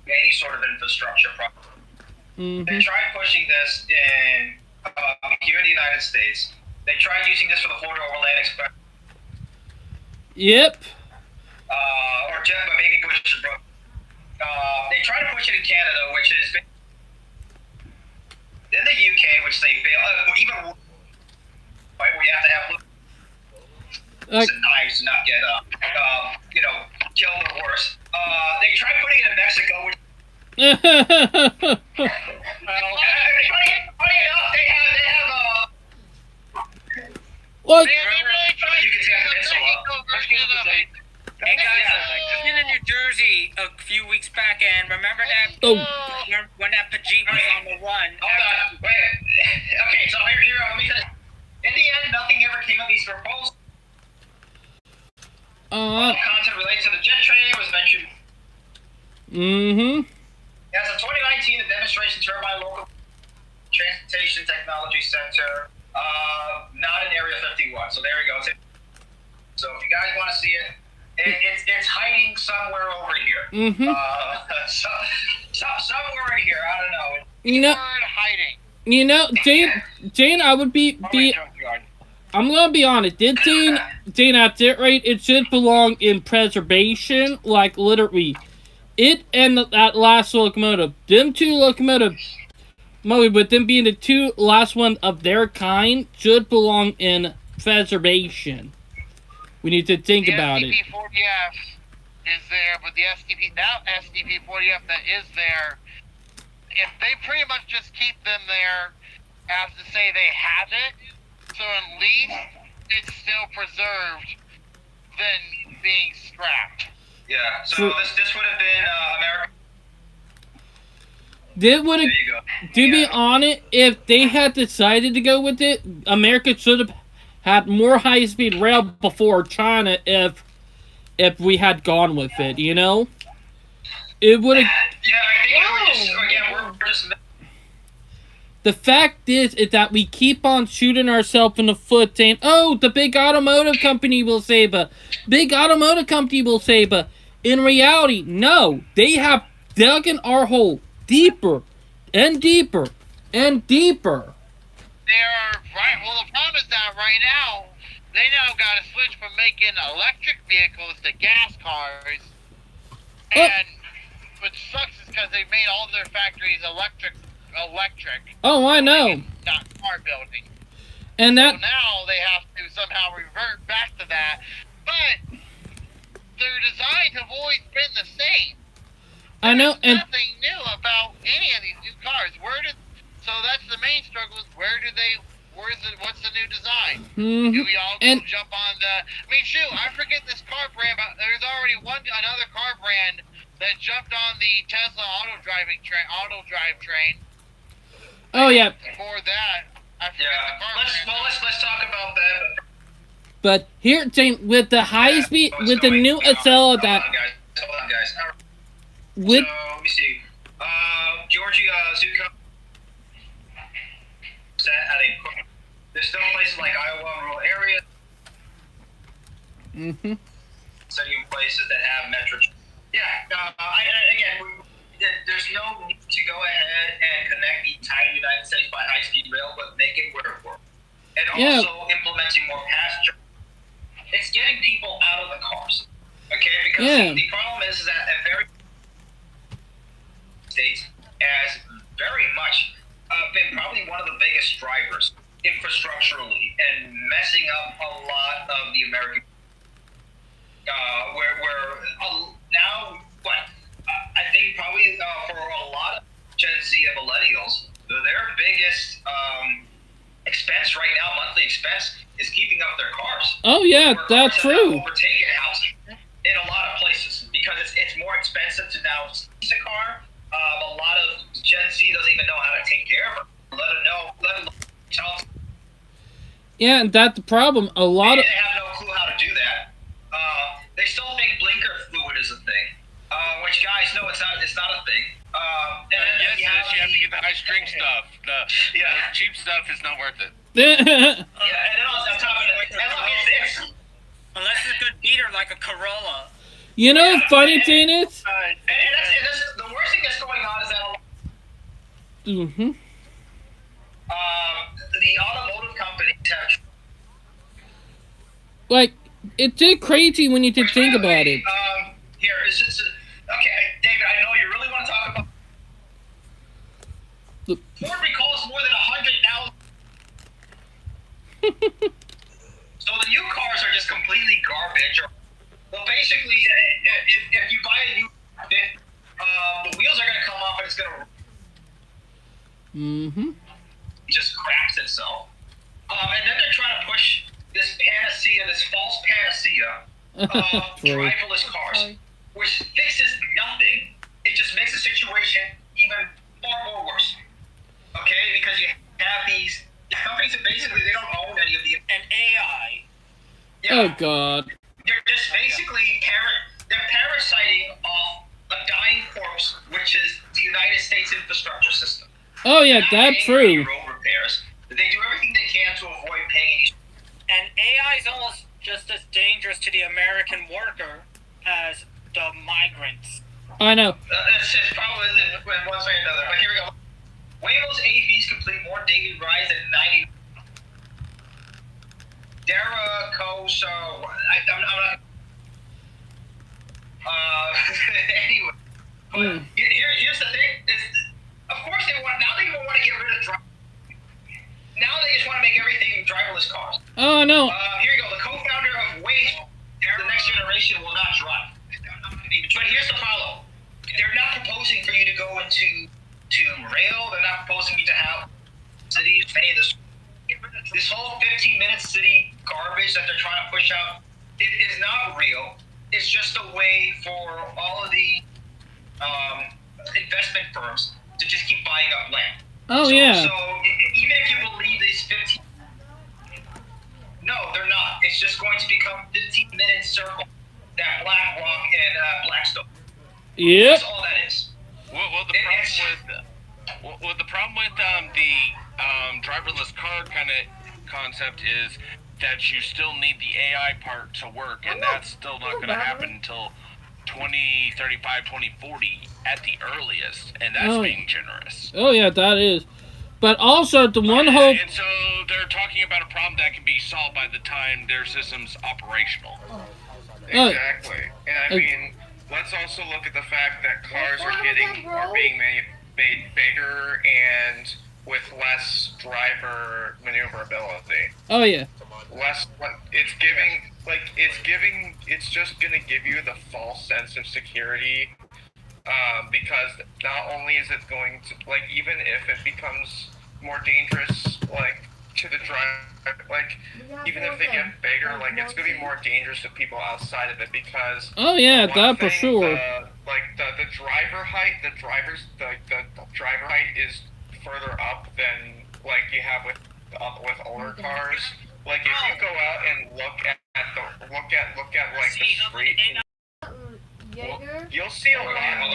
any sort of infrastructure project. They tried pushing this in here in the United States. They tried using this for the Florida Overland Express. Yep. Or Jeff, maybe they tried to push it in Canada, which is in the UK, which they failed. Even right, where you have to have knives to not get killed or worse. They tried putting it in Mexico, which funny enough, they have What? you can see the peninsula. Hey guys, I've been in New Jersey a few weeks back, and remember that when that Pajit was on the run? Hold on, wait. Okay, so here, let me finish. In the end, nothing ever came of these proposals. All the content related to the jet train was mentioned. As of 2019, the demonstration turbine local transportation technology center, not in Area 51. So there we go. So if you guys want to see it, It's hiding somewhere over here. Mm-hmm. Somewhere in here. I don't know. You know, Bird hiding. Jane, I would be. I'm gonna be honest. Did Jane at it right? It should belong in preservation, like literally. It and that last locomotive, them two locomotives, with them being the two last one of their kind, should belong in preservation. We need to think about it. The STP-40F is there, but the STP-40F that is there, if they pretty much just keep them there as to say they have it, so at least it's still preserved than being scrapped. Yeah. So this would have been American. To be honest, if they had decided to go with it, America should have had more high-speed rail before China. If we had gone with it, you know, it would have. Yeah, I think we're just. The fact is that we keep on shooting ourselves in the foot, saying, "Oh, the big automotive company will save us. Big automotive company will save us." In reality, no, they have dug in our hole deeper and deeper and deeper. They're right. Well, the problem is that right now they now got to switch from making electric vehicles to gas cars, and what sucks is because they made all their factories electric. Oh, I know. Not car building. And that. So now they have to somehow revert back to that, but their designs have always been the same. I know, and nothing new about any of these new cars. So that's the main struggle. What's the new design? Mm-hmm. Do we all go jump on the? I mean, shoot, I forget this car brand, but there's already another car brand that jumped on the Tesla auto drive train. Oh yeah. Before that, I forget the car brand. Let's talk about that. But here, Jane, with the high speed, with the new Acela that. Hold on, guys. With. So let me see. Georgia Zuko. There's still places like Iowa rural areas. Mm-hmm. Studying places that have metro. Yeah. There's no need to go ahead and connect the entire United States by high-speed rail, but make it where it works. And also implementing more passenger. It's getting people out of the cars. Okay, because the problem is that a very states has very much been probably one of the biggest drivers infrastructurally and messing up a lot of the American. I think probably for a lot of Gen Z and millennials, their biggest expense right now, monthly expense, is keeping up their cars. Oh yeah, that's true. Overtaken housing in a lot of places because it's more expensive to now lease a car. A lot of Gen Z doesn't even know how to take care of it. Let them tell them. Yeah, and that's the problem. A lot of they have no clue how to do that. They still think blinker fluid is a thing, which guys know it's not. It's not a thing. Yes, you have to get the high string stuff. The cheap stuff is not worth it. Yeah, and then on top of it, it's unless it's a good beater like a Corolla. You know, the funny thing is. And that's the worst thing that's going on is that. Mm-hmm. The automotive companies have. Like, it's just crazy when you think about it. Here, is this okay, David? I know you really want to talk about. Ford recalls more than 100,000. So the new cars are just completely garbage. Well, basically, if you buy a new the wheels are going to come off and it's going to. Mm-hmm. Just cracks itself. And then they're trying to push this panacea, this false panacea of driverless cars, which fixes nothing. It just makes the situation even far more worse. Okay, because you have these companies that basically they don't own any of the AI. Yeah. Oh God. They're just basically they're parasiting off a dying corpse, which is the United States infrastructure system. Oh yeah, that's true. Road repairs. They do everything they can to avoid paying. And AI is almost just as dangerous to the American worker as the migrants. I know. It's just probably in one way or another. But here we go. Waymo's AVs complete more daily rides than 90. Dara Koso. I'm not. Anyway. But here's the thing. Of course they want. Now they even want to get rid of drivers. Now they just want to make everything driverless cars. Oh, no. Here you go. The co-founder of Waymo, the next generation will not drive. But here's the problem. They're not proposing for you to go into rail. They're not proposing you to have cities, any of this whole 15-minute city garbage that they're trying to push out. It is not real. It's just a way for all of the investment firms to just keep buying up land. Oh, yeah. So even if you believe these 15, no, they're not. It's just going to become 15-minute circle that Black Rock and Blackstone. Yep. That's all that is. Well, the problem with the driverless car kind of concept is that you still need the AI part to work, and that's still not going to happen until 2035, 2040 at the earliest, and that's being generous. Oh, yeah, that is. But also, the one hope... And so they're talking about a problem that can be solved by the time their system's operational. Exactly. And I mean, let's also look at the fact that cars are being made bigger and with less driver maneuverability. Oh, yeah. It's just gonna give you the false sense of security, because not only is it going to, like, even if it becomes more dangerous, like, to the driver, like, even if they get bigger, like, it's gonna be more dangerous to people outside of it, because oh, yeah, that for sure. The driver height, the driver height is further up than, like, you have with older cars. Like, if you go out and look at like the street, you'll see a lot.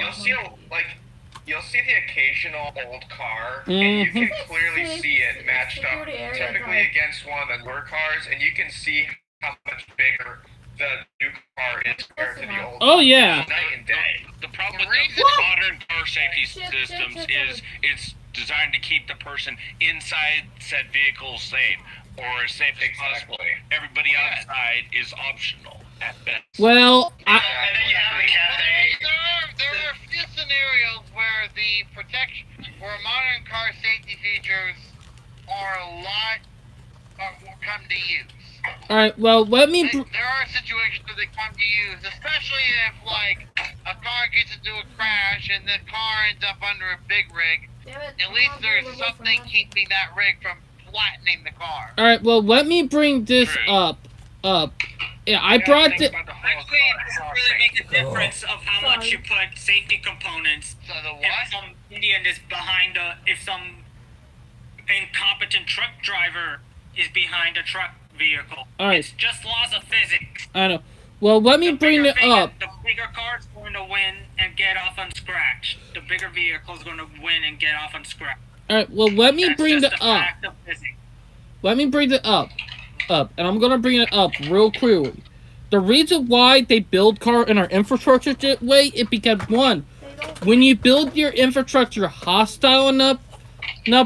You'll see the occasional old car, and you can clearly see it matched up, typically against one of the newer cars, and you can see how much bigger the new car is compared to the old. Oh, yeah. Night and day. The problem with the modern car safety systems is it's designed to keep the person inside said vehicle safe, or as safe as possible. Everybody outside is optional at best. Well, And then you have the cafe. There are a few scenarios where the protection, where modern car safety features are a lot, will come to use. alright, well, let me... There are situations where they come to use, especially if, like, a car gets into a crash and the car ends up under a big rig. At least there's something keeping that rig from flattening the car. Alright, well, let me bring this up. Yeah, I brought the... Actually, it doesn't really make a difference of how much you put safety components. So the If what? some Indian is behind if some incompetent truck driver is behind a truck vehicle. Alright. It's just laws of physics. I know. Well, let me bring it up. The bigger car is going to win and get off unscratched. The bigger vehicle is going to win and get off unscratched. Alright, well, let me That's bring just it a up. fact of physics. Let me bring it up. And I'm gonna bring it up real clearly. The reason why they build car in our infrastructure that way is because, one, when you build your infrastructure hostile enough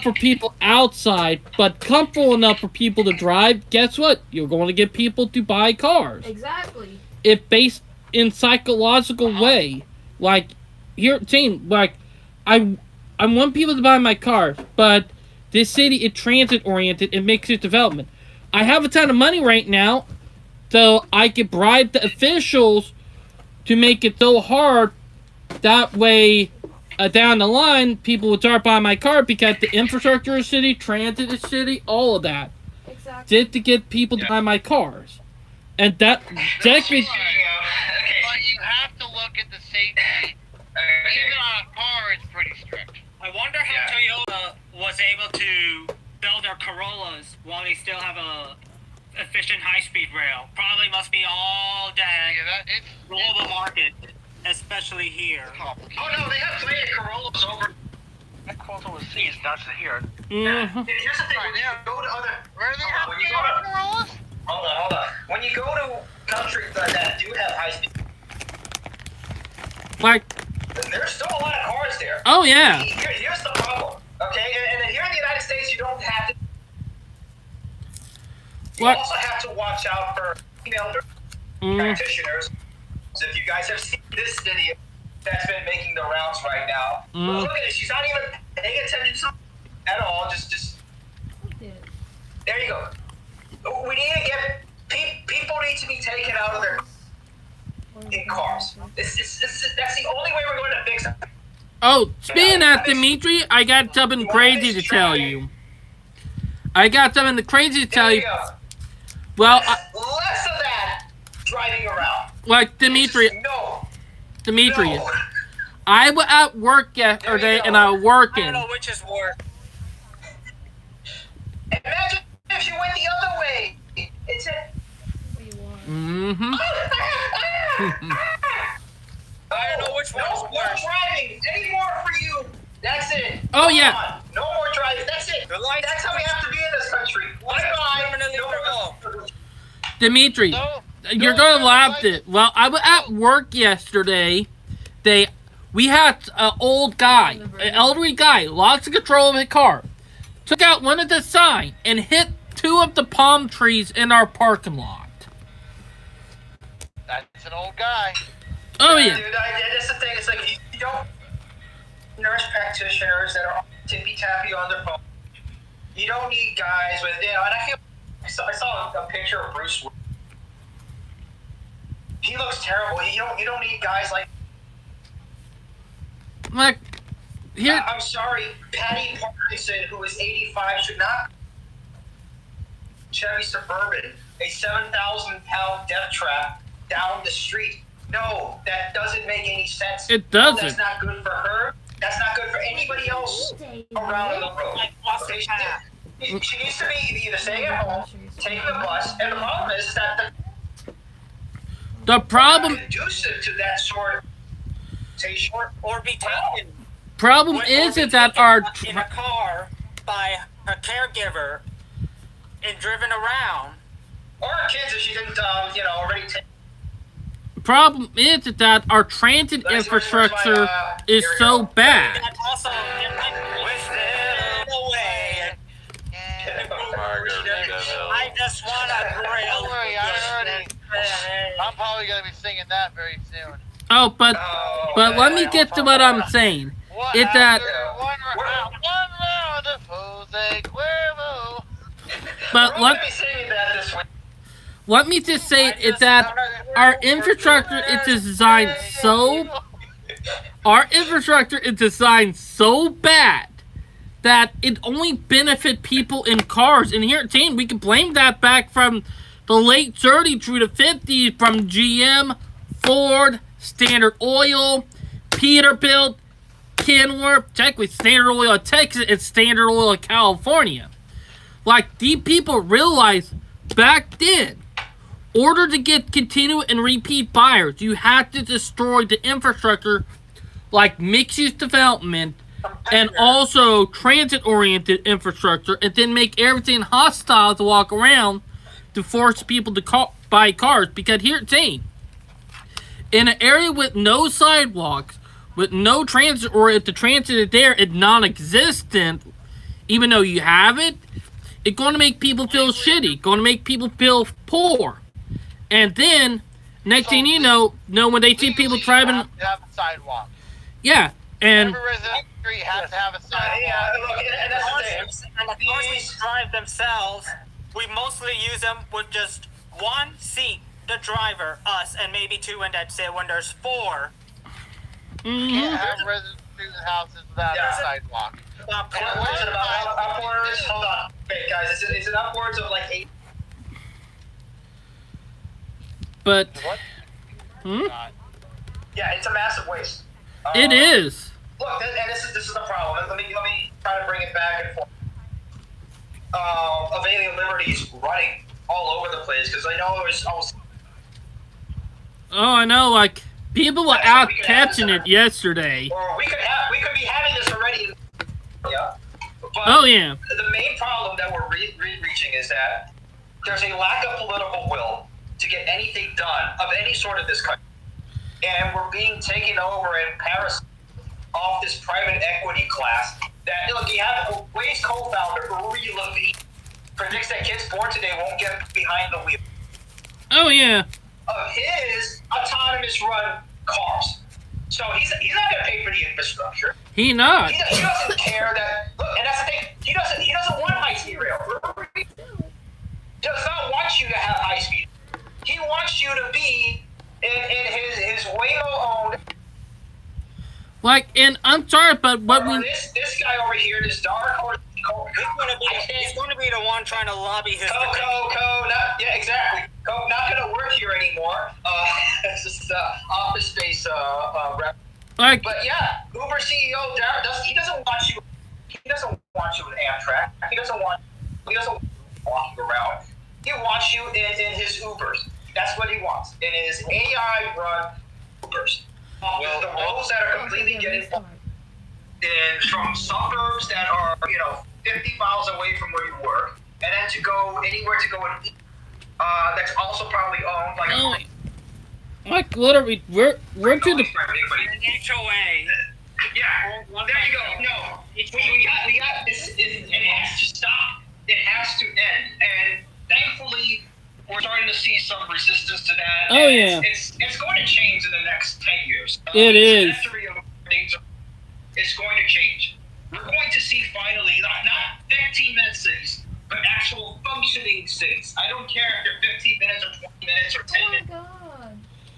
for people outside, but comfortable enough for people to drive, guess what? You're going to get people to buy cars. Exactly. It based in psychological way. Like, here, team, like, I want people to buy my cars, but this city is transit-oriented and mixed development. I have a ton of money right now, so I could bribe the officials to make it so hard. That way, down the line, people would start buying my car because the infrastructure is city, transit is city, all of that. Exactly. Did to get people to buy my cars. And that... But you have to look at the safety. Even on a car, it's pretty strict. I wonder how Toyota was able to build their Corollas while they still have a efficient high-speed rail. Probably must be all that It's global market, especially here. Oh no, they have plenty of Corollas over. That Corollas overseas, not here. Mhm. Here's the thing: when you go to other, Where are they when you go to, Corollas? Hold on. When you go to countries that do have high speed, Like, there's still a lot of cars there. oh yeah. Here's the problem, okay? And then here in the United States, you don't have to. You What? also have to watch out for female practitioners. So if you guys have seen this video that's been making the rounds right now, look at it. She's not even paying attention at all. Just there you go. We need to get people need to be taken out of their in cars. That's the only way we're going to fix it. Oh, speaking of Dimitri, I got something crazy to tell you. I got something crazy to tell There you. you go. Well, Less of that driving around. like Dimitri, No. Dimitri, No. I was at work yesterday and I was I working. don't know which is worse. Imagine if you went the other way. It's it. Mm-hmm. I don't know which one is No worse. driving anymore for you. That's it. Oh, Come yeah. on. No more driving. That's it. The lights- That's how we have to be in this country. Permanently Bye-bye. Dimitri, No. you're gonna laugh at it. Well, I was at work yesterday. We had an old guy, an elderly guy, lost control of his car, took out one of the signs and hit two of the palm trees in our parking lot. That's an old guy. Oh yeah. Dude, that's the thing. It's like you don't nurse practitioners that are tippy tappy on their phone. You don't need guys with and I saw a picture of Bruce. He looks terrible. You don't need guys like. Like here. I'm sorry, Patty Parkinson, who is 85, should not. Chevy Suburban, a 7,000-pound death trap down the street. No, that doesn't make any sense. It No, doesn't. that's not good for her. That's not good for anybody else around the road. Like Austin Okay, Path. she needs to be either staying at home, taking the bus, and the problem is that The problem conducive to that sort of Or be taken. problem Or is be that taken our in a car by a caregiver and driven around. or her kids if she didn't, already take. problem is that our transit infrastructure is so bad. And also, away. I just want to grill. Don't worry, I'm probably gonna be singing that very soon. Oh, but let me get to what I'm saying. What It's that. after one round of Jose Cuervo? But We're let gonna be singing that this week. let me just say it's that our infrastructure is designed so bad that it only benefit people in cars. And here at Tain, we can blame that back from the late 30s through the 50s from GM, Ford, Standard Oil, Peterbilt, Kenworth, technically Standard Oil of Texas and Standard Oil of California. Like, these people realized back then, in order to get continuous and repeat buyers, you have to destroy the infrastructure like mixed-use development and also transit-oriented infrastructure, and then make everything hostile to walk around to force people to buy cars. Because here at Tain, in an area with no sidewalks, with no transit, or if the transit is there, it's non-existent, even though you have it, it's going to make people feel shitty, going to make people feel poor. And then, next thing you know, when they see people driving, You have to have a sidewalk. yeah, and Every resident street has to have a sidewalk. Yeah, look, and that's the thing. And the cars we drive themselves, we mostly use them with just one seat, the driver, us, and maybe two in that sit when there's four. Can't have resident streets and houses without a sidewalk. What is it about upwards? Hold on. Wait, guys, is it upwards of like 8? but What? Yeah, it's a massive waste. it is. Look, and this is the problem. Let me try to bring it back and forth. Availing Liberty's running all over the place because I know it was almost. Oh, I know, like, people were out catching it yesterday. Or we could be having this already. Yeah. But Oh, yeah. the main problem that we're reaching is that there's a lack of political will to get anything done of any sort of this country. And we're being taken over and parasited off this private equity class. That, look, you have Waze co-founder Uri Levine predicts that kids born today won't get behind the wheel Oh yeah. of his autonomous run cars. So he's not going to pay for the infrastructure. He not. He doesn't care that. Look, and that's the thing. He doesn't want high-speed rail. He does not want you to have high-speed. He wants you to be in his Waymo-owned. Like, and I'm sorry, but what we This guy over here, this dark horse. He's going to be the one trying to lobby his. Yeah, exactly. Not going to work here anymore. It's just office space rep. like. But yeah, Uber CEO he doesn't want you. He doesn't want you in Amtrak. He doesn't want you walking around. He wants you in his Ubers. That's what he wants. In his AI run Ubers. The roads that are completely getting from suburbs that are 50 miles away from where you work, and then to go anywhere to go and eat. That's also probably owned like. Oh, like literally, we're to the. HOA. Yeah, there you go. No, we got this, and it has to stop. It has to end. And thankfully, we're starting to see some resistance to that. Oh, yeah. It's going to change in the next 10 years. It is. The trajectory of things is going to change. We're going to see finally not 15-minute cities, but actual functioning cities. I don't care if they're 15 minutes or 20 minutes or 10 minutes. Oh my god.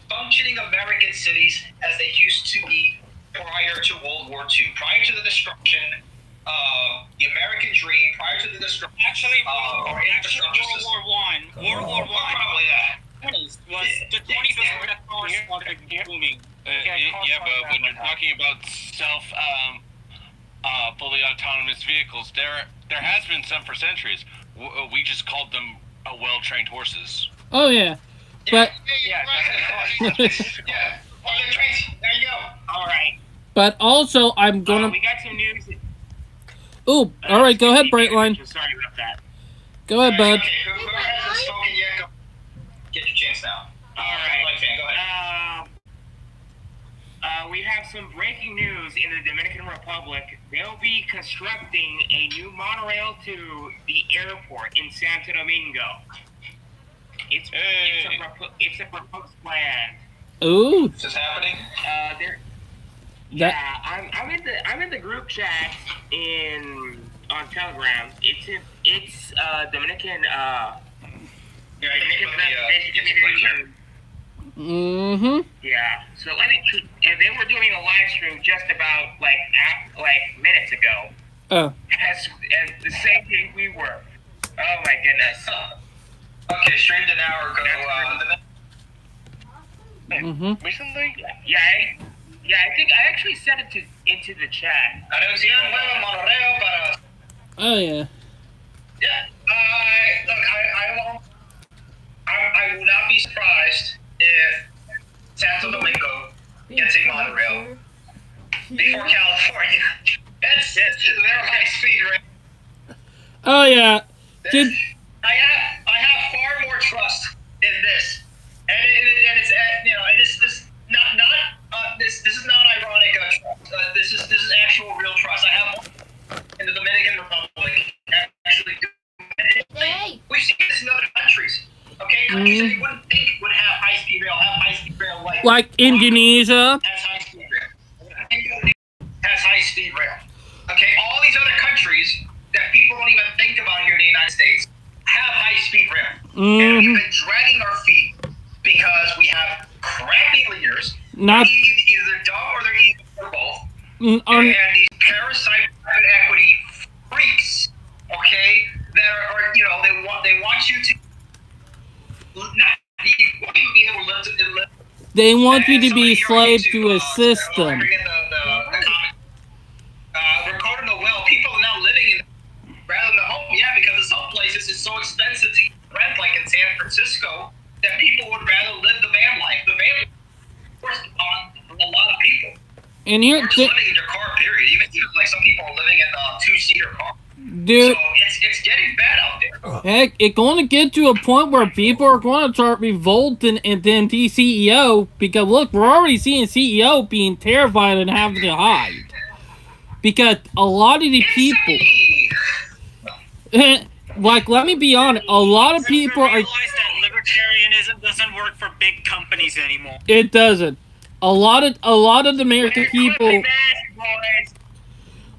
Functioning American cities as they used to be prior to World War II, prior to the destruction of the American dream, prior to the destruction Actually, of infrastructure World system. War One. Probably that. Was the 20s was when the cars started booming. Yeah, but when you're talking about fully autonomous vehicles, there has been some for centuries. We just called them well-trained horses. Oh yeah, but Yeah. Well, the trains. There you go. All right. but also I'm gonna. We got some news. Ooh, all right, go ahead, Brightline. Sorry about that. Go ahead, bud. Okay, who hasn't spoken yet? Go. Get your chance now. All right. Go ahead. We have some breaking news in the Dominican Republic. They'll be constructing a new monorail to the airport in Santo Domingo. It's a proposed plan. Ooh, Is this happening? I'm in the group chat on Telegram. It's Dominican Dominican Transportation. mm-hmm. Yeah. So and they were doing a live stream just about like minutes ago. Oh, And the same thing we were. Oh my goodness. Okay, streamed an hour ago. mm-hmm. Recently? Yeah, I think I actually sent it into the chat. Anuncian nuevo monoreo para. Oh yeah. Yeah. Look, I will not be surprised if Santo Domingo gets a monorail before California. That's it. They're high speed rail. Oh yeah. Did I have far more trust in this, and it's this is not ironic trust. This is actual real trust. I have more in the Dominican Republic actually doing it. Hey. We've seen this in other countries. Okay, countries that you wouldn't think would have high speed rail like Indonesia? has high speed rail. Indonesia has high speed rail. Okay, all these other countries that people don't even think about here in the United States have high speed rail. And we've been dragging our feet because we have crappy leaders. Not Either dumb or they're evil or both. And these parasite private equity freaks, okay, that are they want you to not be able to live. they want you to be Somebody here slave on to YouTube, a system. We're going to well. People are now living in rather than the home. Yeah, because in some places it's so expensive to rent, like in San Francisco, that people would rather live the van life. The van life is forced upon a lot of people. And here, Or just living in your car, period. Even like some people are living in a two-seater car. dude. So it's getting bad out there. Heck, it's going to get to a point where people are going to start revolting and then the CEO, because look, we're already seeing CEO being terrified and having to hide. Because a lot of the people, like, let me be honest, a lot of people are. Realize that libertarianism doesn't work for big companies anymore. It doesn't. A lot of the American people.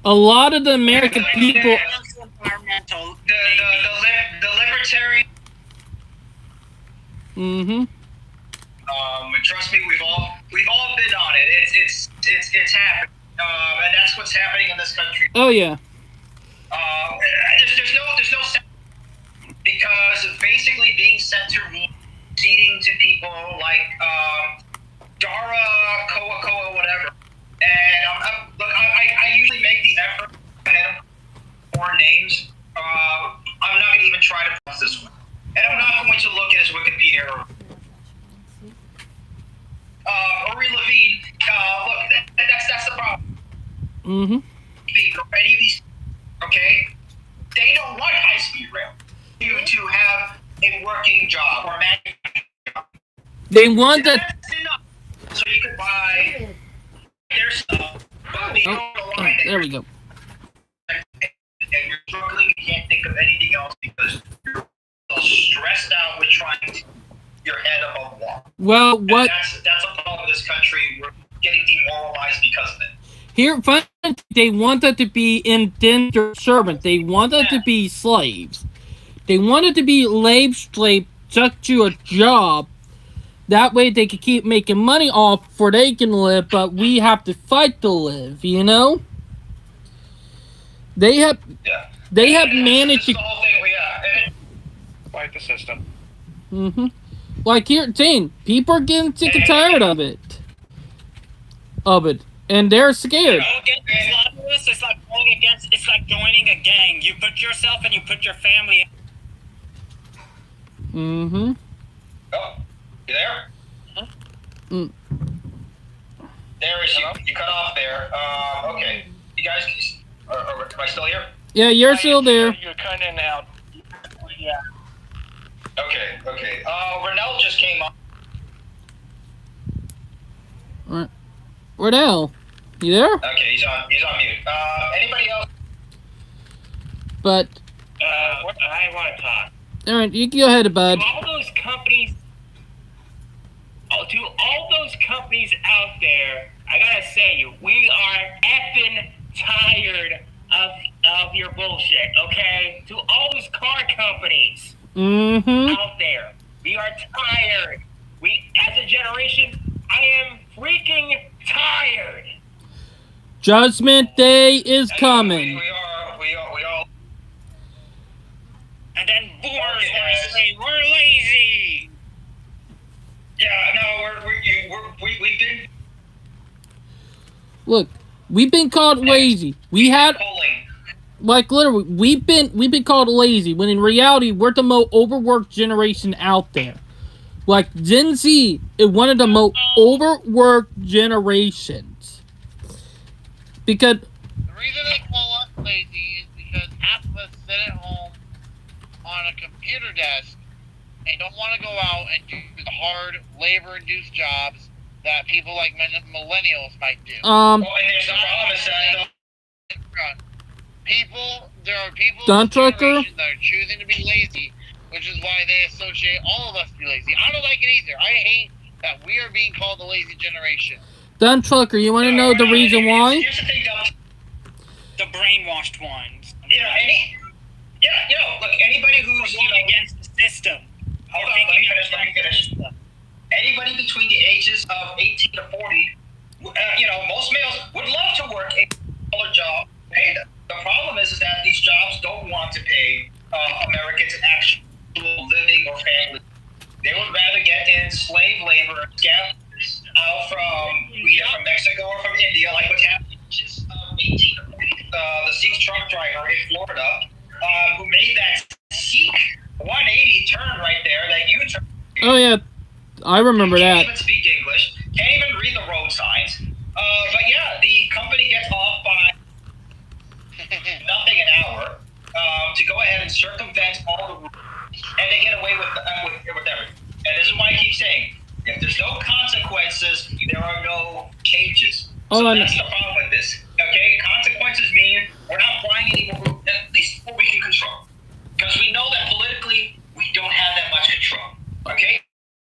A lot of the American people. Environmental. The libertarian. Mm-hmm. Trust me, we've all been on it. It's happening, and that's what's happening in this country. Oh yeah. There's no sense, because basically being center means ceding to people like Dara, Koa, whatever. And look, I usually make the effort to have more names. I'm not going to even try to pronounce this one, and I'm not going to look at his Wikipedia. Uri Levine, look, that's the problem. Mm-hmm. Any of these, okay, they don't want high-speed rail. You to have a working job or manufacturing job. They want that. That's enough. So you could buy their stuff. There we go. And you're struggling, you can't think of anything else because you're so stressed out with trying to your head above water. Well, what? That's a problem in this country. We're getting demoralized because of it. Here, they want that to be indentured servant. They want that to be slaves. They want it to be slave just to a job. That way they can keep making money off for they can live, but we have to fight to live, you know? They have managed to... the whole thing we Fight the system. Mm-hmm. Like here, Jane, people are getting sick and tired of it. And they're scared. It's like going against. It's like joining a gang. You put yourself and you put your family. Mm-hmm. Oh, you there? Mm. There is you cut off there. Okay. You guys, am I still here? Yeah, you're still there. You're kind of in and out. Yeah. Okay. Renell just came up. Right. Where the hell? You there? Okay, he's on mute. Anybody else? But I want to talk. alright, you can go ahead, bud. To all those companies out there, I gotta say, we are effing tired of your bullshit, okay? To all those car companies out there, we are tired. As a generation, I am freaking tired. Judgment Day is coming. We all. And then boomers want to say we're lazy. Yeah, no, we've been Look, we've been called lazy. We had, pulling. like, literally, we've been called lazy, when in reality, we're the most overworked generation out there. Like, Gen Z is one of the most overworked generations. Because... The reason they call us lazy is because half of us sit at home on a computer desk and don't want to go out and do the hard labor-induced jobs that people like millennials might do. Well, and there's the problem is that there are people Stunt in this trucker? generation that are choosing to be lazy, which is why they associate all of us to be lazy. I don't like it either. I hate that we are being called the lazy generation. Dun Trucker, you want to know the reason why? Here's the thing, though. The brainwashed ones. Look, anybody who's going against the system. Hold on, let me finish. Anybody between the ages of 18 to 40, most males would love to work a dollar job, pay them. The problem is that these jobs don't want to pay Americans an actual living or family. They would rather get in slave labor scavengers out from either from Mexico or from India, like what's happening. 18 to 40, the Sikh truck driver in Florida, who made that Sikh 180 turn right there, that U-turn. Oh yeah, I remember that. Can't even speak English, can't even read the road signs. But yeah, the company gets off by nothing an hour to go ahead and circumvent all the rules, and they get away with everything. And this is why I keep saying, if there's no consequences, there are no cages. So that's the problem with this. Okay, consequences mean we're not flying anymore, at least what we can control, because we know that politically we don't have that much control. Okay,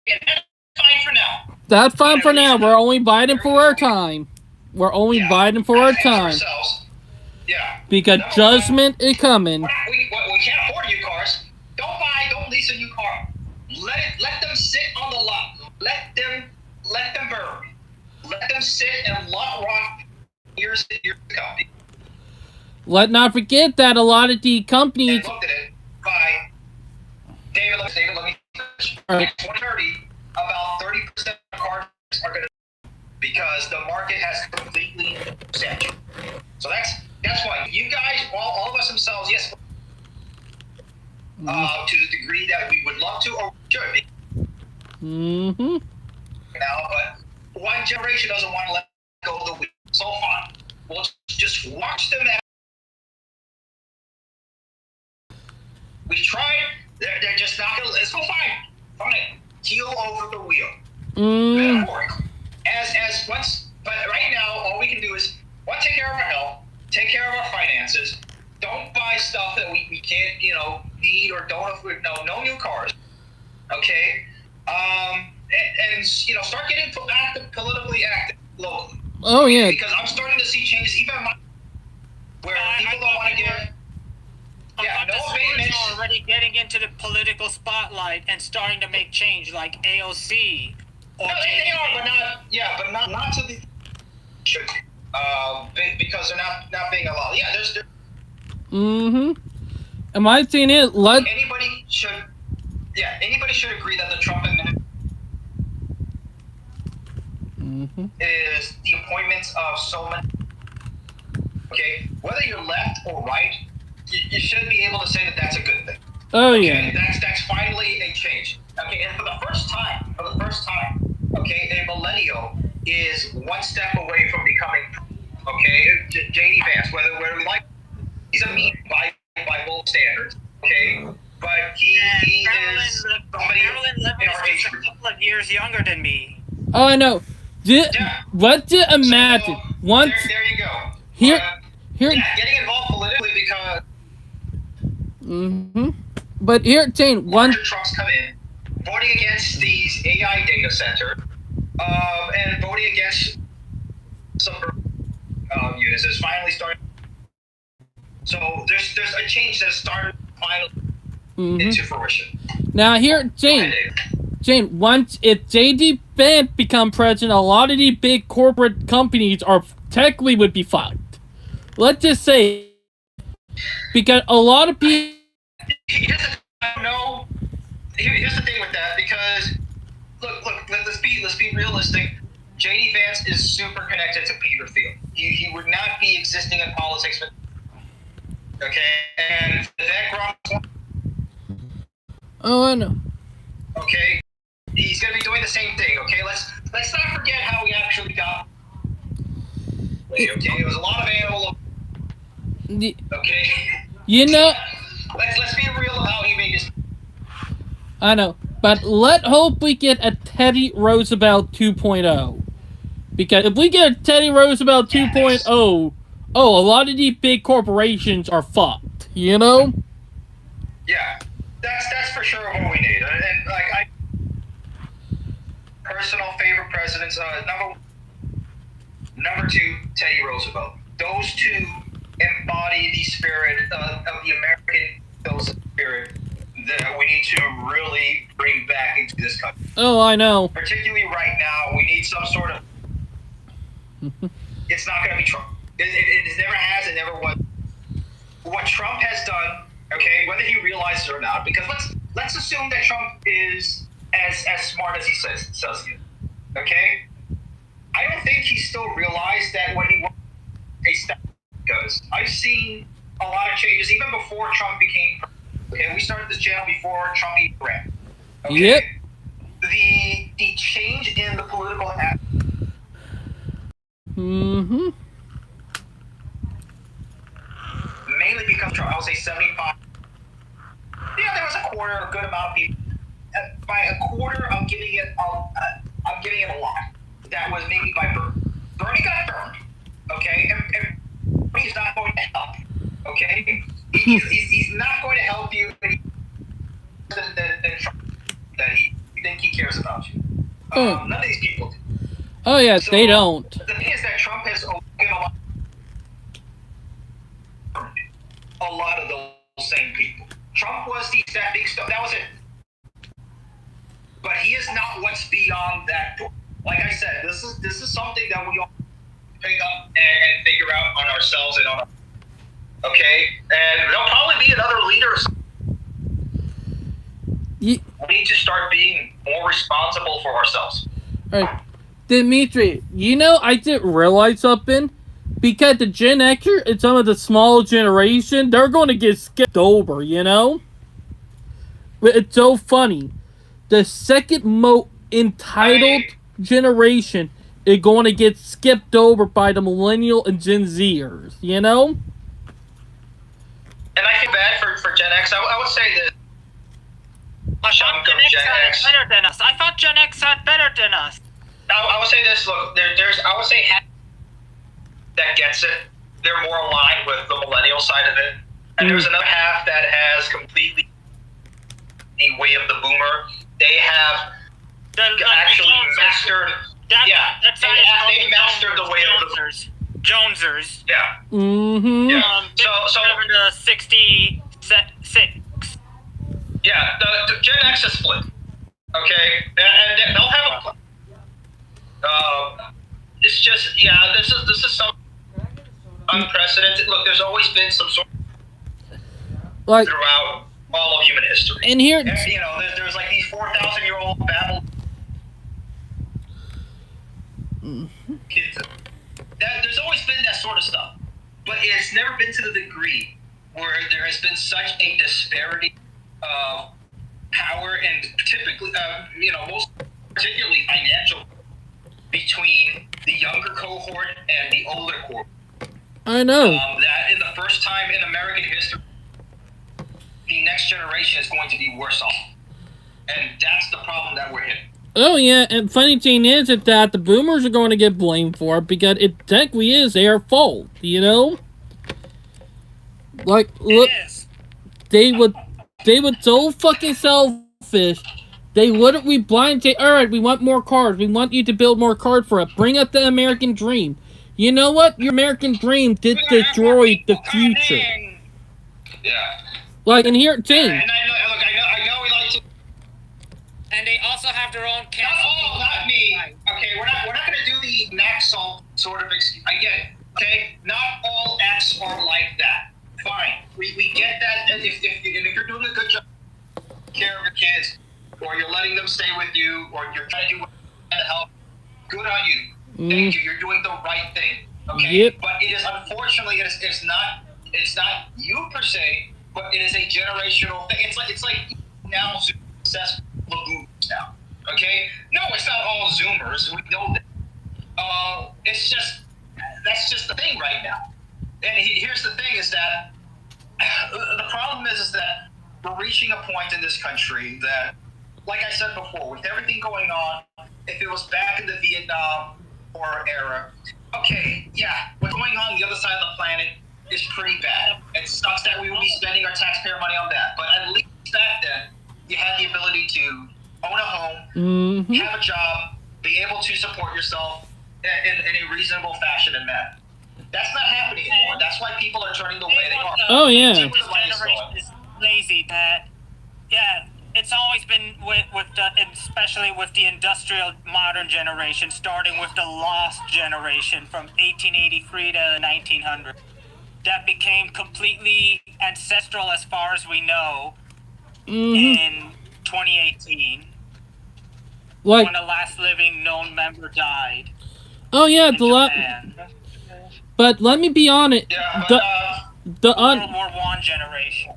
and that's fine for now. That's fine for now. We're only biding for our time. We're only biding for our time. Yeah. Because judgment is coming. We can't afford new cars. Don't lease a new car. Let them sit on the lot. Let them burn. Let them sit and rot years to come. Let not forget that a lot of the companies. Looked at it by David, let me finish. All right. 2030, about 30% of cars are going to, because the market has completely saturated. So that's why you guys, all of us themselves, yes, to the degree that we would love to or should be. Mm-hmm. Now, but one generation doesn't want to let go of the wheel. So fine. We'll just watch them. We tried. They're just not going to. It's so fine. Fine. Keel over the wheel. Metaphorically. As once, but right now, all we can do is take care of our health, take care of our finances. Don't buy stuff that we can't, need or don't. No new cars. Okay. And start getting politically active locally. Oh yeah. Because I'm starting to see changes even in my, where people don't want to give. Yeah, no abatements. Already getting into the political spotlight and starting to make change, like AOC. No, they are, but not. Yeah, but not to the. Should because they're not being allowed. Yeah, there's. Mm-hmm. Am I saying it? Anybody should agree that the Trump administration is the appointments of so many. Okay, whether you're left or right, you should be able to say that that's a good thing. Oh okay? yeah. That's finally a change. Okay, and for the first time, okay, a millennial is one step away from becoming. Okay, J.D. Vance, whether we like, he's a meme by both standards. Okay, but he is somebody in our age group. A couple of years younger than me. Oh, I know. Let's imagine So, once. There you go. Here. Yeah, getting involved politically because. Mm-hmm. But here, Jane, one. Trucks come in, voting against these AI data center, and voting against some units is finally starting. So there's a change that started finally into fruition. Now here, Jane, once if J.D. Vance become president, a lot of the big corporate companies are technically would be fucked. Let's just say, because a lot of people. Here's the thing with that, because look, let's be realistic. J.D. Vance is super connected to Peter Thiel. He would not be existing in politics, but okay, and Vivek Ramaswamy. Oh, I know. Okay, he's gonna be doing the same thing. Okay, let's not forget how we actually got. Okay, it was a lot of animal. Okay. Let's be real about how he made his. I know, but let's hope we get a Teddy Roosevelt 2.0. Because if we get a Teddy Roosevelt 2.0, a lot of these big corporations are fucked, you know? Yeah, that's for sure what we need. And like, personal favorite presidents, number 2, Teddy Roosevelt. Those two embody the spirit of the American spirit that we need to really bring back into this country. Oh, I know. Particularly right now, we need some sort of. It's not going to be Trump. It never has. It never was. What Trump has done, okay, whether he realizes it or not, because let's assume that Trump is as smart as he says he is. Okay, I don't think he still realized that when he was a step, because I've seen a lot of changes even before Trump became. Okay, we started this channel before Trump even ran. Okay? Yep. The change in the political. Mainly because Trump, I would say 75 quarter a good amount of people. By a quarter, I'm giving it a lot. That was maybe by Bernie. Bernie got burned, okay, and Bernie's not going to help, okay. He's not going to help you. Than Trump, that he think he cares about you. None of these people do. Oh yeah, So, they don't. The thing is that Trump has given a lot of those same people. Trump was the stepping stone. That was it. But he is not what's beyond that door. Like I said, this is something that we all pick up and figure out on ourselves and on our, okay? And there'll probably be another leader. We need to start being more responsible for ourselves. Alright. Dimitri, you know, I didn't realize something. Because the Gen Xer and some of the small generation, they're going to get skipped over, you know? But it's so funny. The second most entitled generation is going to get skipped over by the millennial and Gen Zers, you know? And I feel bad for Gen X. I would say that I thought Gen X had better than us. I thought Gen X had better than us. I would say this. Look, there's I would say half that gets it. They're more aligned with the millennial side of it, and there's another half that has completely the way of the boomer. They have actually mastered. They mastered the way of the Jonesers. Yeah. Mm-hmm. Yeah. So 66. Yeah, the Gen X is split. Okay, and they'll have a. It's just this is so unprecedented. Look, there's always been some sort like throughout all of human history. And here, you know, there's like these 4,000-year-old Babel kids. There's always been that sort of stuff, but it's never been to the degree where there has been such a disparity of power and typically, most particularly financial between the younger cohort and the older cohort. I know. That in the first time in American history, the next generation is going to be worse off. And that's the problem that we're hitting. Oh yeah, and funny thing is that the boomers are going to get blamed for it because it technically is their fault, you know? Like, look, they would so fucking selfish. They literally blind say, alright, we want more cars. We want you to build more cars for us. Bring up the American dream. You know what? Your American dream did destroy the future. Yeah. Like, and here, James. And I know we like to. And they also have their own cancel. Not me. Okay, we're not gonna do the Maxall sort of excuse. I get it. Okay, not all X are like that. Fine, we get that. And if you're doing a good job, care of your kids, or you're letting them stay with you, or you're trying to do to help, good on you. Thank you. You're doing the right thing. Okay. Yep. But it is unfortunately it's not you per se, but it is a generational thing. It's like now successful boomers now. Okay. No, it's not all Zoomers. We know that. That's just the thing right now. And here's the thing: is that the problem is that we're reaching a point in this country that, like I said before, with everything going on, if it was back in the Vietnam War era, okay, yeah, what's going on the other side of the planet is pretty bad. It sucks that we will be spending our taxpayer money on that, but at least back then, you had the ability to own a home, have a job, be able to support yourself in a reasonable fashion and manner. That's not happening anymore. That's why people are turning the way they are. Oh, yeah. This generation is lazy that, yeah, it's always been with the, especially with the industrial modern generation, starting with the lost generation from 1883 to 1900. That became completely ancestral as far as we know in 2018. Like, when the last living known member died. Oh yeah, the Japan. But let me be honest. Yeah, the World War I generation.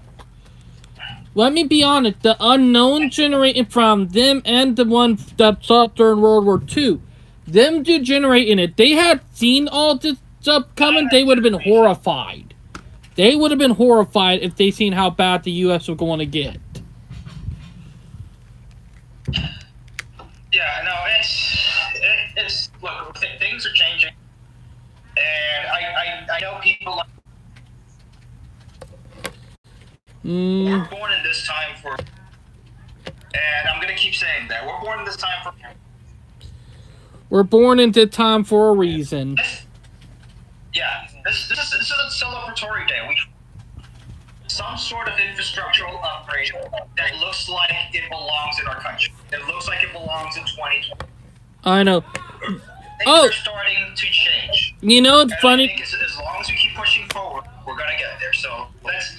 Let me be honest. The unknown generation from them and the one that saw during World War II, them two generating it. They had seen all this stuff coming. They would have been horrified. They would have been horrified if they seen how bad the U.S. was going to get. look, things are changing, and I know people. We're born in this time for, and I'm gonna keep saying that we're born in this time for. We're born into time for a reason. This is a celebratory day. We some sort of infrastructural upgrade that looks like it belongs in our country. It looks like it belongs in 2020. I know. Things Oh. are starting to change. You know, it's And I funny. think as long as we keep pushing forward, we're gonna get there. So let's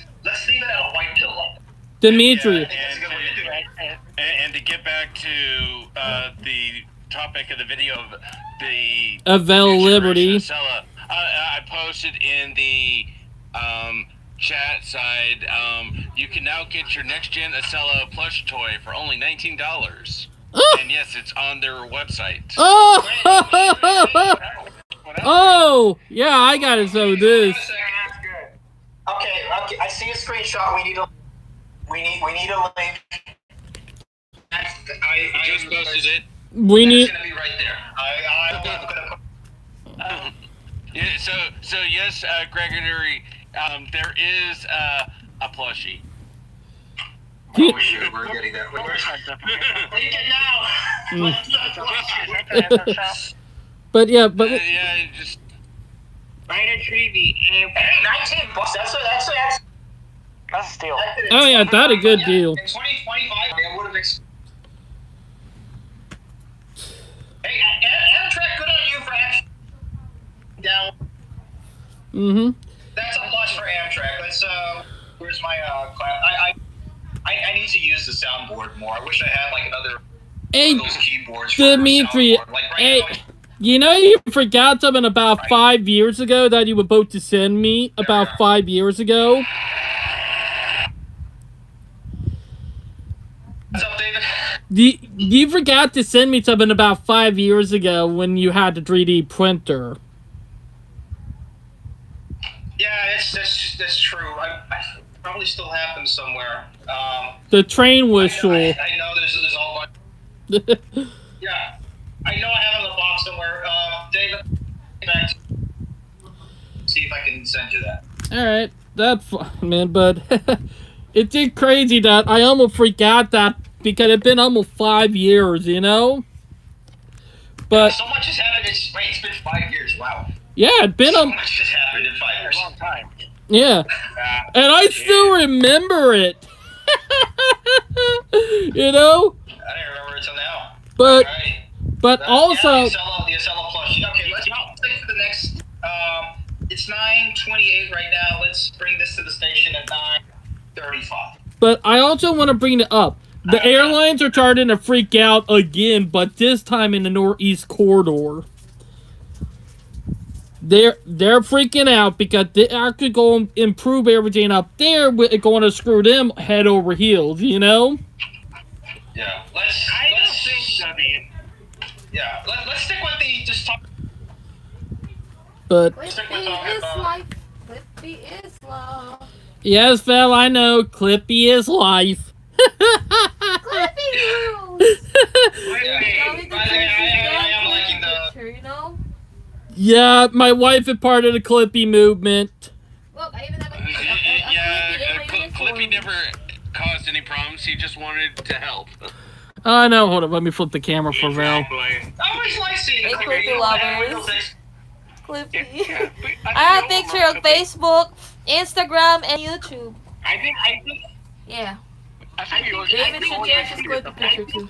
leave it at a white pill. Dimitri. Yeah, I think that's a good way to do it. And to get back to the topic of the video of the Avail Liberty. Acela, I posted in the chat side. You can now get your next gen Acela plush toy for only $19. Oh. And yes, it's on their website. Oh! Oh! Yeah, I gotta show this. Okay, I see a screenshot. We need a link. I just posted it. We It's need. gonna be right there. I'm gonna Yeah, so yes, Gregory, there is a plushie. we're getting that. Link it now. But yeah, but Yeah, just Spider Tree, Hey, $19. That's That's a steal. oh yeah, that's a good deal. In 2025, I would have. Hey, Amtrak, good on you for actually down. Mm-hmm. That's a plus for Amtrak. Let's where's my class? I need to use the soundboard more. I wish I had like another Hey, one of those keyboards. for Dimitri. soundboard. Like right Hey, now, you know you forgot something about 5 years ago that you were about to send me about 5 years ago. what's up, David? You forgot to send me something about 5 years ago when you had the 3D printer. Yeah, that's true. I probably still have them somewhere. The train whistle. I know there's all one. Yeah, I know I have it in the box somewhere. David, back to see if I can send you that. Alright, that's fine, man, but it's just crazy that I almost forgot that because it's been almost 5 years, you know? But, So much has happened. It's been 5 years. Wow. yeah, it's been So much has happened in 5 years. A long time. yeah. And I still remember it. You know? I didn't remember it till now. But, Alright. but also, Yeah, the Acela plushie. Okay, let's stick to the next. It's 9:28 right now. Let's bring this to the station at 9:35. but I also want to bring it up. The airlines are starting to freak out again, but this time in the Northeast Corridor. They're freaking out because they actually go and improve everything up there. We're going to screw them head over heels, you know? Yeah. I don't think so, man. Yeah. Let's stick with the just talk. But Clippy is life. Clippy is love. yes, Val, I know. Clippy is life. Clippy rules. Yeah. Only the By the way, I am Clippy liking the. picture, you know? Yeah, my wife is part of the Clippy movement. Look, I even have a yeah, Clippy in my Clippy uniform. never caused any problems. He just wanted to help. Oh, no, hold on. Let me flip the camera for Val. I always like seeing Hey, Clippy. Clippy You know, lovers. Clippy. I I have a picture on Facebook, Instagram, and YouTube. I think Yeah. David suggests just click the picture too.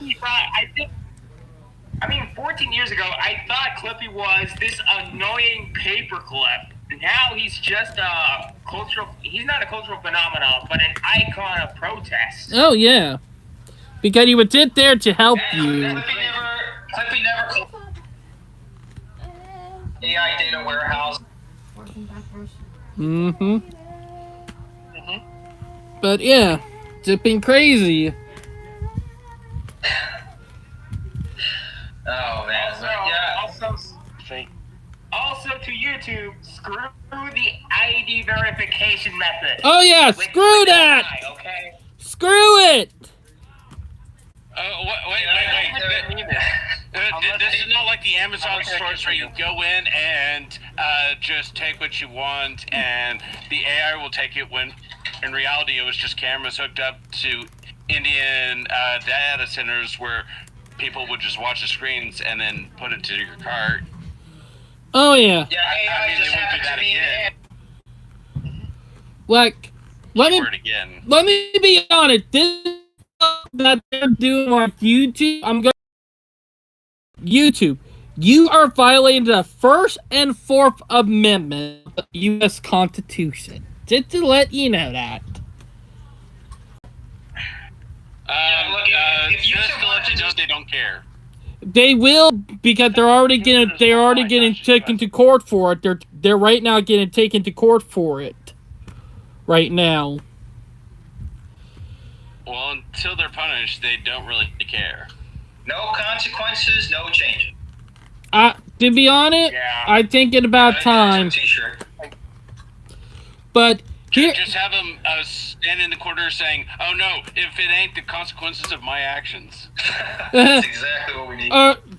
I mean, 14 years ago, I thought Clippy was this annoying paperclip. Now he's just a cultural. He's not a cultural phenomenon, but an icon of protest. Oh, yeah. Because he was sit there to help you. Clippy never. AI data warehouse. Mm-hmm. But, yeah. It's been crazy. Oh man. Also to YouTube, screw the ID verification method. Oh, yeah. Screw that. Okay. Screw it. Wait. This is not like the Amazon stores where you go in and just take what you want and the AI will take it, when in reality it was just cameras hooked up to Indian data centers where people would just watch the screens and then put it to your cart. Oh yeah. Yeah, AI I mean, just they wouldn't do happened that to be again. Like, let Keyword again. me be honest. This that they're doing on YouTube, I'm going YouTube. You are violating the First and Fourth Amendment of the U.S. Constitution. Just to let you know that. look, if you Just to want let to you know, just- they don't care. They will, because they're already getting taken to court for it. They're right now getting taken to court for it. Right now. Well, until they're punished, they don't really care. No consequences, no change. To be honest, Yeah. I think it's about time. T-shirt. But here, Just have them stand in the corner saying, "Oh no, if it ain't the consequences of my actions." That's exactly what we need.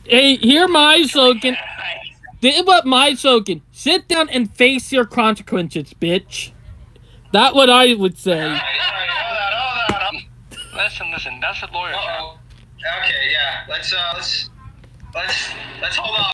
hey, hear my slogan. This is what my slogan. Sit down and face your consequences, bitch. That's what I would say. All right, hold on. Listen, that's a lawyer. Uh-oh. Okay, yeah. Let's hold on.